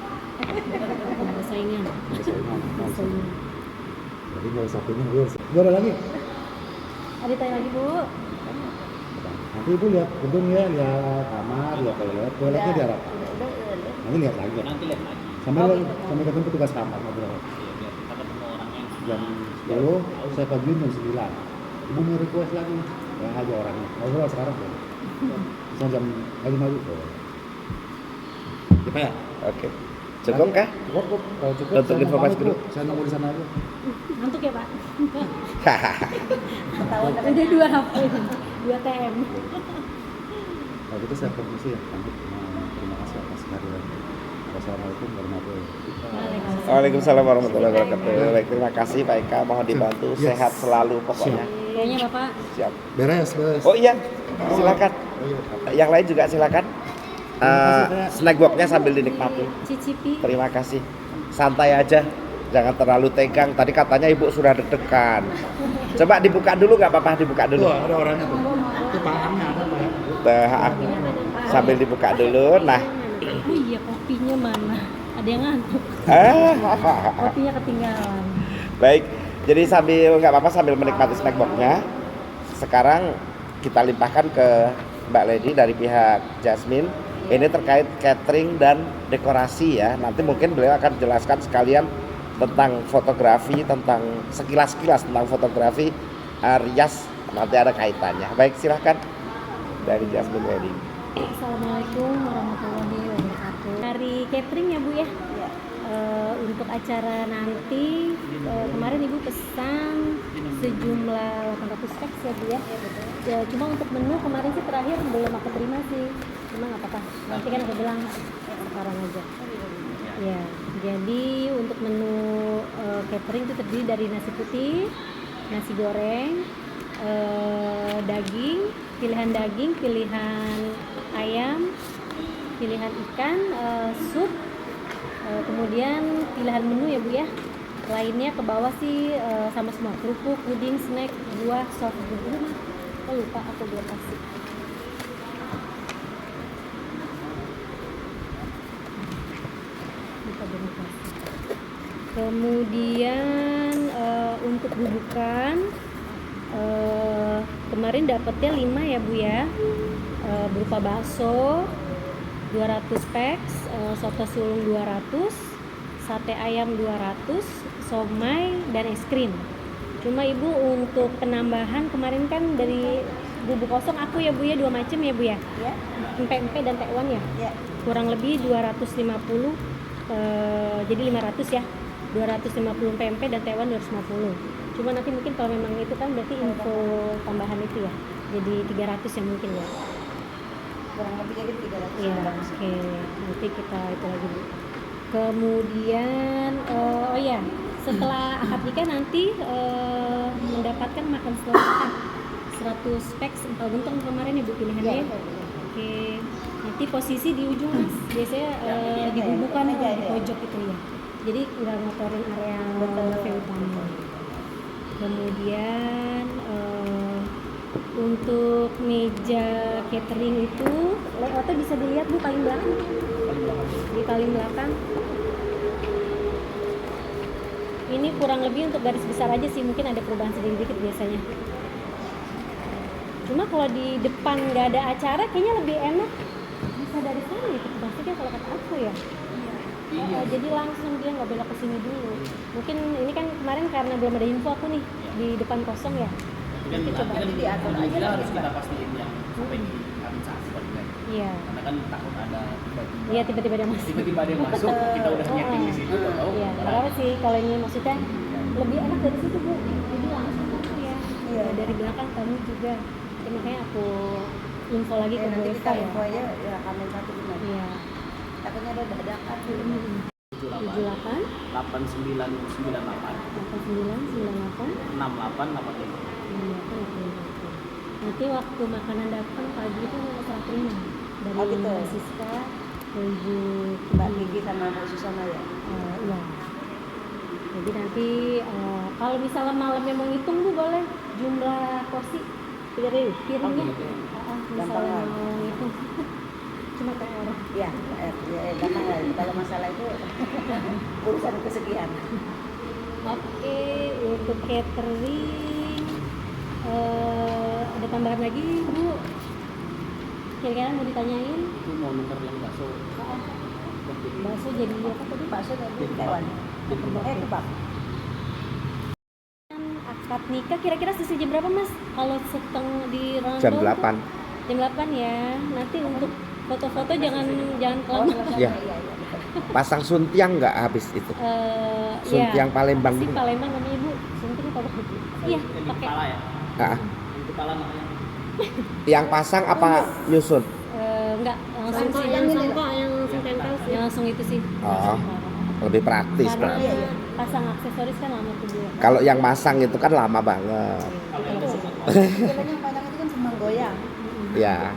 Saingan.
Saingan.
Saingan.
Jadi nggak usah pilih wheels. Gua ada lagi.
Ada tanya lagi Bu.
Nanti Ibu lihat gedung ya, lihat kamar, lihat toiletnya di arah. Nanti lihat lagi.
Nanti lihat lagi.
Sampai ketemu petugas kamar ngobrol.
Iya, biar kita ketemu orangnya.
Jam 10 saya panggilin jam 9. Ibu mau request lagi, ya aja orangnya. Ngobrol sekarang boleh. Bisa jam 5 dulu. Ya,
Oke. Cukup kah?
Cukup. Kalau cukup
Untuk
saya mau
informasi
pamit dulu.
dulu.
Saya nunggu di sana aja.
Ngantuk ya Pak? Udah 2 HP, 2 TM.
Kalau gitu saya permisi ya. Pamit. Terima kasih atas kehadiran. Wassalamualaikum warahmatullahi wabarakatuh.
Waalaikumsalam warahmatullahi wabarakatuh. Baik, terima kasih Pak Eka. Mohon dibantu
Yes.
sehat selalu pokoknya.
Kayaknya Bapak
Siap.
Beres.
Oh iya, silakan.
Oh, iya.
Yang lain juga silakan. Snack box-nya sambil dinikmati.
Cicipi.
Terima kasih. Santai aja, jangan terlalu tegang. Tadi katanya ibu sudah deg-degan. Coba dibuka dulu nggak apa-apa, dibuka dulu.
Tuh, ada orangnya tuh. Itu pahamnya ada Pak.
Sambil dibuka dulu. Nah,
Oh iya, kopinya mana? Ada yang ngantuk. Kopinya ketinggalan.
baik. Jadi sambil nggak apa-apa sambil menikmati snack box-nya. Sekarang kita limpahkan ke Mbak Lady dari pihak Jasmine. Ini terkait catering dan dekorasi ya. Nanti mungkin beliau akan jelaskan sekalian tentang fotografi, tentang sekilas-kilas tentang fotografi rias, nanti ada kaitannya. Baik, silahkan dari Jasmine Wedding.
Assalamualaikum warahmatullahi wabarakatuh. Dari catering ya Bu ya.
Iya.
Untuk acara nanti kemarin Ibu pesan sejumlah 800 packs ya Bu ya. Ya, cuma untuk menu kemarin sih terakhir belum aku terima sih. Cuma nggak apa-apa. Nanti kan aku bilang sekarang aja. Ya, jadi untuk menu catering itu terdiri dari nasi putih, nasi goreng, daging, pilihan ayam, pilihan ikan, sup, kemudian pilihan menu ya Bu ya. Lainnya ke bawah sih sama semua, kerupuk, puding, snack, buah, soft drink. Oh lupa aku belum kasih. Kemudian untuk bubukan kemarin dapetnya 5 ya Bu ya, berupa bakso 200 packs, soto sulung 200, sate ayam 200, somai dan es krim. Cuma Ibu untuk penambahan kemarin kan dari bubuk kosong aku ya Bu ya 2 macam ya Bu ya,
Ya.
empek-empek dan tekwan ya,
Ya.
kurang lebih 250, jadi 500 ya, 250 PMP dan Taiwan 250. Cuma nanti mungkin kalau memang itu kan berarti info tambahan itu ya, jadi 300 ya mungkin ya.
Kurang lebih jadi 300.
Iya, oke. Nanti kita itu lagi Bu. Kemudian oh ya, setelah akad nikah nanti mendapatkan makan setelah akad 100 packs empal gentong kemarin ya Bu pilihannya.
Iya, betul.
Oke. Nanti posisi di ujung Mas. Biasanya di bubukan
meja,
di pojok itu ya. Jadi nggak ngotorin area buffet utama. Kemudian untuk meja catering itu layoutnya bisa dilihat Bu paling belakang. Di paling belakang. Ini kurang lebih untuk garis besar aja sih, mungkin ada perubahan sedikit biasanya. Cuma kalau di depan nggak ada acara kayaknya lebih enak bisa dari sana gitu maksudnya kalau kata aku ya. Jadi langsung dia nggak belok ke sini dulu. Mungkin ini kan kemarin karena belum ada info aku nih di depan kosong ya.
Nanti
coba
jadi diatur aja
kita
lah
harus
kita.
kita pastiin yang sampai di administrasi kan.
Iya.
Karena kan takut ada
Iya tiba-tiba dia masuk.
tiba-tiba ada yang masuk, kita udah nyeting di situ, tahu?
Iya, nggak apa sih kalau ini maksudnya lebih enak dari situ Bu. Jadi langsung aku ya.
Iya.
Dari belakang kamu juga. Jadi makanya aku info lagi ke Bu
Nanti
Eva
kita
ya.
info aja ya Hamin 1 benar.
Iya.
Takutnya ada dadakan.
78
8998
8998
6885.
Nanti waktu makanan datang pagi itu serah terima dari
Oh, gitu.
Mbak Siska menuju
Mbak Gigi sama Bu Susana ya.
iya. Jadi nanti kalau misalnya malamnya mau ngitung Bu boleh jumlah porsi piringnya. Misalnya
Gampang.
mau ngitung cuma kayak orang.
Ya, gampang lah. Kalau masalah itu urusan kesekian.
Oke, untuk catering ada tambahan lagi Bu? Kira-kira mau ditanyain?
Itu mau nuker yang bakso.
Bakso jadi apa tadi?
Bakso dari Taiwan. Kebab.
Akad nikah kira-kira selesai jam berapa Mas? Kalau di rondo
Jam
tuh
8.
Jam 8 ya. Nanti untuk foto-foto jangan
Oh,
kelamaan.
Ya. Pasang suntiang nggak habis itu? Suntiang Palembang
Si
dulu.
Palembang namanya Ibu. Suntiang apa Bu? Iya,
Yang di
pakai.
kepala ya?
Ah,
Yang di kepala namanya.
yang pasang apa nyusun?
Enggak, langsung
Sangkok
sih
yang ini,
sangkok yang tempel sih. Langsung itu sih.
Oh, lebih praktis
Karena
berarti.
pasang aksesoris kan lama tuh dia.
Kalau yang masang itu kan lama banget.
Kalau yang
Itu. Filmnya yang panjang itu kan kembang goyang.
Ya.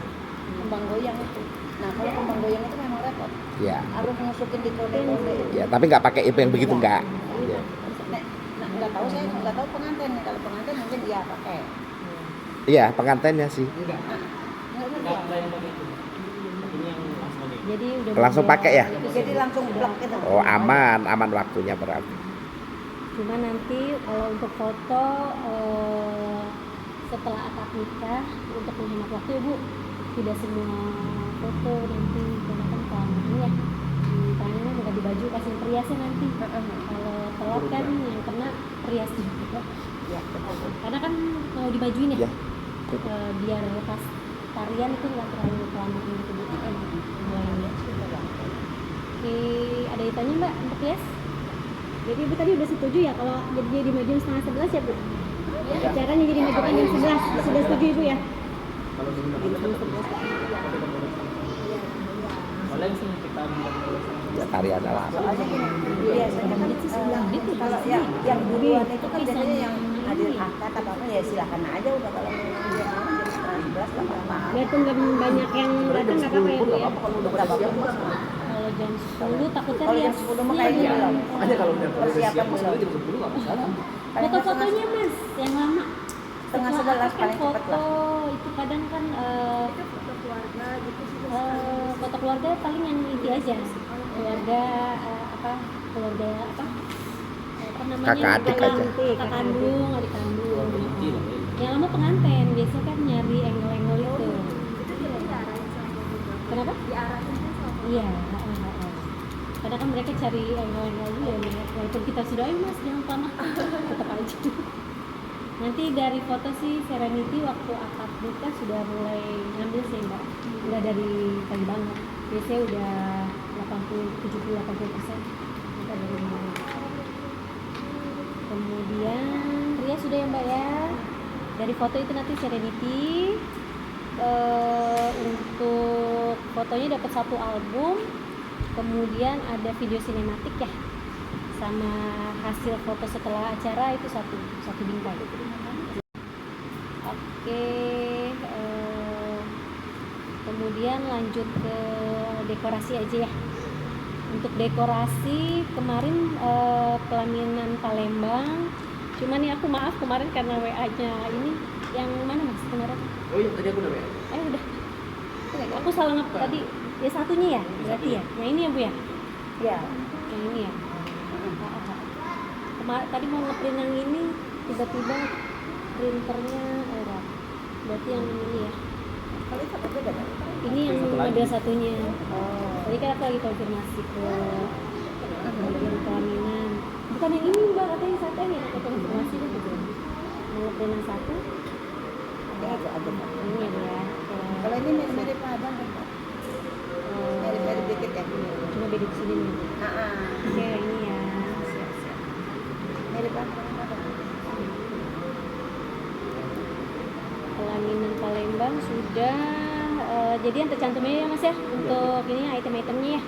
Kembang goyang itu. Nah kalau kembang goyang itu memang repot,
Ya.
harus masukin di konde-konde.
Ya, tapi nggak pakai IP yang begitu nggak. Ya.
Nah nggak tahu, saya nggak tahu pengantin. Kalau pengantin mungkin dia pakai.
Iya, pengantinnya sih.
Enggak.
Nggak ngerti.
Enggak yang pakai itu. Ini yang langsung aja.
Jadi udah
Langsung
model
pakai ya?
gitu
Jadi
sih.
langsung plak gitu.
Oh, aman waktunya berarti.
Cuma nanti kalau untuk foto setelah akad nikah untuk menghemat waktu ya Bu, tidak semua foto nanti gunakan kelamaan ya. Ditanya mau ganti baju kasih periasnya nanti. Kalau telat kan yang kena perias juga.
Ya, betul.
Karena kan mau dibajuin ya.
Ya.
Biar pas tarian itu nggak terlalu kelamaan gitu Bu. Mulainya. Oke, ada yang tanya Mbak untuk perias? Jadi Ibu tadi udah setuju ya kalau jadi dimajuin setengah 11 ya Bu? Ya. Acaranya jadi majukan yang 11, sudah setuju Ibu ya?
Kalau di boleh sih kita bilang
Ya, tarian alam.
Soalnya gini, biasanya kan kalau yang duluan itu kan biasanya yang hadir akad atau apa ya silakan aja udah, kalau memang dia mau jam setengah 11 nggak apa-apa.
Biarpun nggak banyak yang datang nggak apa-apa ya Bu ya?
Kalau udah berapa jam
Kalau jam 10 takutnya
kalau jam
rias.
10 mah kayaknya belum.
ada kalau udah
Persiapan
siap
belum.
jam 10 nggak masalah.
Foto-fotonya Mas, yang lama.
Setengah
Setelah
11
akad
paling
kan
cepat
foto
lah.
itu kadang kan
Foto keluarga gitu sih.
foto keluarga paling yang inti aja. Keluarga keluarga apa namanya?
Kakak adik aja.
Kakak kandung, adik kandung.
Inti lah ya.
Yang lama pengantin, biasanya kan nyari angle-angle itu.
Itu dia diarahin sama fotografer.
Kenapa?
Diarahin kan sama
Iya, kadang kan mereka cari angle-angle dulu ya, walaupun kita sudah Mas jangan lama, tetap aja. Nanti dari foto sih Serenity waktu akad nikah sudah mulai ngambil sih Mbak, udah dari pagi banget, biasanya udah 70-80% kita dari mulai. Kemudian Ria sudah ya Mbak ya, dari foto itu nanti Serenity. Untuk fotonya dapat 1 album, kemudian ada video sinematik ya, sama hasil foto setelah acara itu satu bingkai. Oke, kemudian lanjut ke dekorasi aja ya. Untuk dekorasi kemarin pelaminan Palembang, cuman nih aku maaf kemarin karena WA-nya ini yang mana Mas kemarin?
Oh iya, tadi aku udah ya.
Udah. Aku salah tadi. Ya satunya ya, berarti ya. Yang ini ya Bu ya?
Iya.
Yang ini ya. Tadi mau ngeprint yang ini, tiba-tiba printernya error. Berarti yang ini ya.
Kalau itu apa beda?
Ini yang
Satu lagi.
model satunya.
Oh.
Tadi kan aku lagi konfirmasi ke bagian pelaminan. Bukan yang ini Mbak, katanya satu ini aku konfirmasi gitu. Mau ngeprint yang satu.
Ada aja.
Ini ya Bu ya.
Kalau ini mirip-mirip Padang kan Pak? Mirip-mirip dikit ya.
Cuma beda di sini nih. Oke, ini ya. Siap-siap.
Mirip Padang.
Pelaminan Palembang sudah jadi yang tercantumnya ya Mas ya untuk ini item-itemnya ya.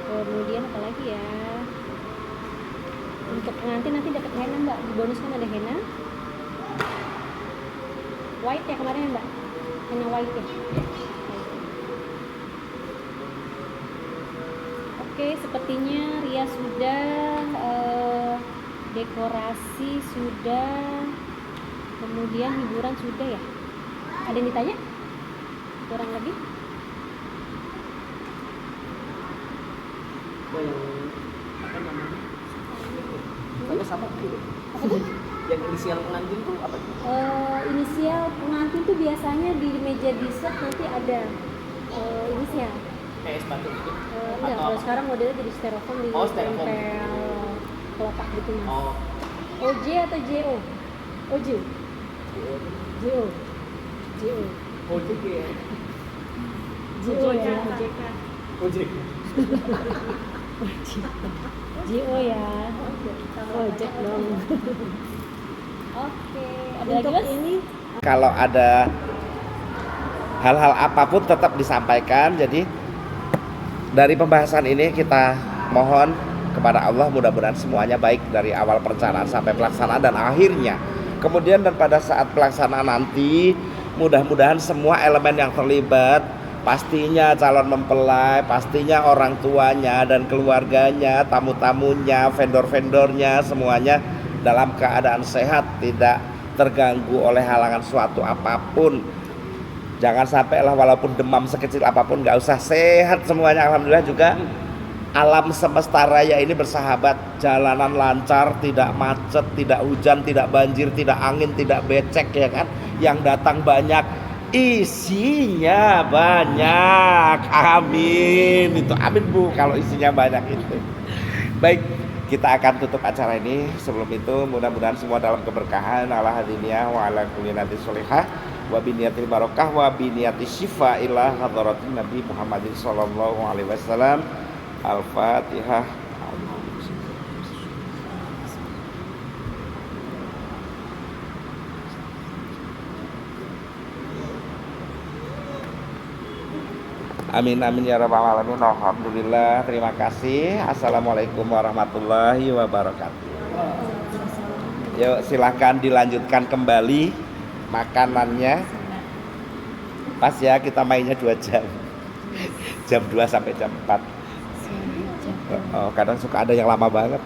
Kemudian apa lagi ya, untuk pengantin nanti dapat henna Mbak, di bonus kan ada henna white ya kemarin ya Mbak, henna white ya. Oke, sepertinya Ria sudah, dekorasi sudah, kemudian hiburan sudah ya. Ada yang ditanya? Kurang lagi?
Yang apa namanya? Tanya sama gitu.
Apa tuh?
Yang inisial pengantin tuh apa?
Inisial pengantin tuh biasanya di meja dessert nanti ada inisial.
Kayak sepatu gitu.
Enggak, kalau sekarang modelnya jadi styrofoam di
Oh, styrofoam.
tempel kelopak gitu Mas.
Oh,
OJ atau JO? OJ. JO. JO.
ojek ya.
JO ya.
Ojek.
JO ya. Ojek dong. Oke, ada lagi Mas? Ini
Kalau ada hal-hal apapun tetap disampaikan. Jadi dari pembahasan ini kita mohon kepada Allah mudah-mudahan semuanya baik dari awal perencanaan sampai pelaksanaan dan akhirnya. Kemudian dan pada saat pelaksanaan nanti mudah-mudahan semua elemen yang terlibat pastinya calon mempelai, pastinya orang tuanya dan keluarganya, tamu-tamunya, vendor-vendornya, semuanya dalam keadaan sehat, tidak terganggu oleh halangan suatu apapun. Jangan sampai lah walaupun demam sekecil apapun, nggak usah, sehat semuanya. Alhamdulillah juga alam semesta raya ini bersahabat, jalanan lancar, tidak macet, tidak hujan, tidak banjir, tidak angin, tidak becek, ya kan? Yang datang banyak, isinya banyak. Amin. Itu amin Bu kalau isinya banyak itu. Baik, kita akan tutup acara ini. Sebelum itu mudah-mudahan semua dalam keberkahan ala hadiniyah wa ala kulli nati sholihah wa biniyatil barokah wa biniyati syifa ila hadratin Nabi Muhammadin sallallahu alaihi wasallam. Al-Fatihah. Amin amin ya rabbal alamin. Alhamdulillah. Terima kasih. Assalamualaikum warahmatullahi wabarakatuh. Yuk silahkan dilanjutkan kembali makanannya. Pas ya, kita mainnya 2 jam. Jam 2 sampai jam 4. Oh, kadang suka ada yang lama banget.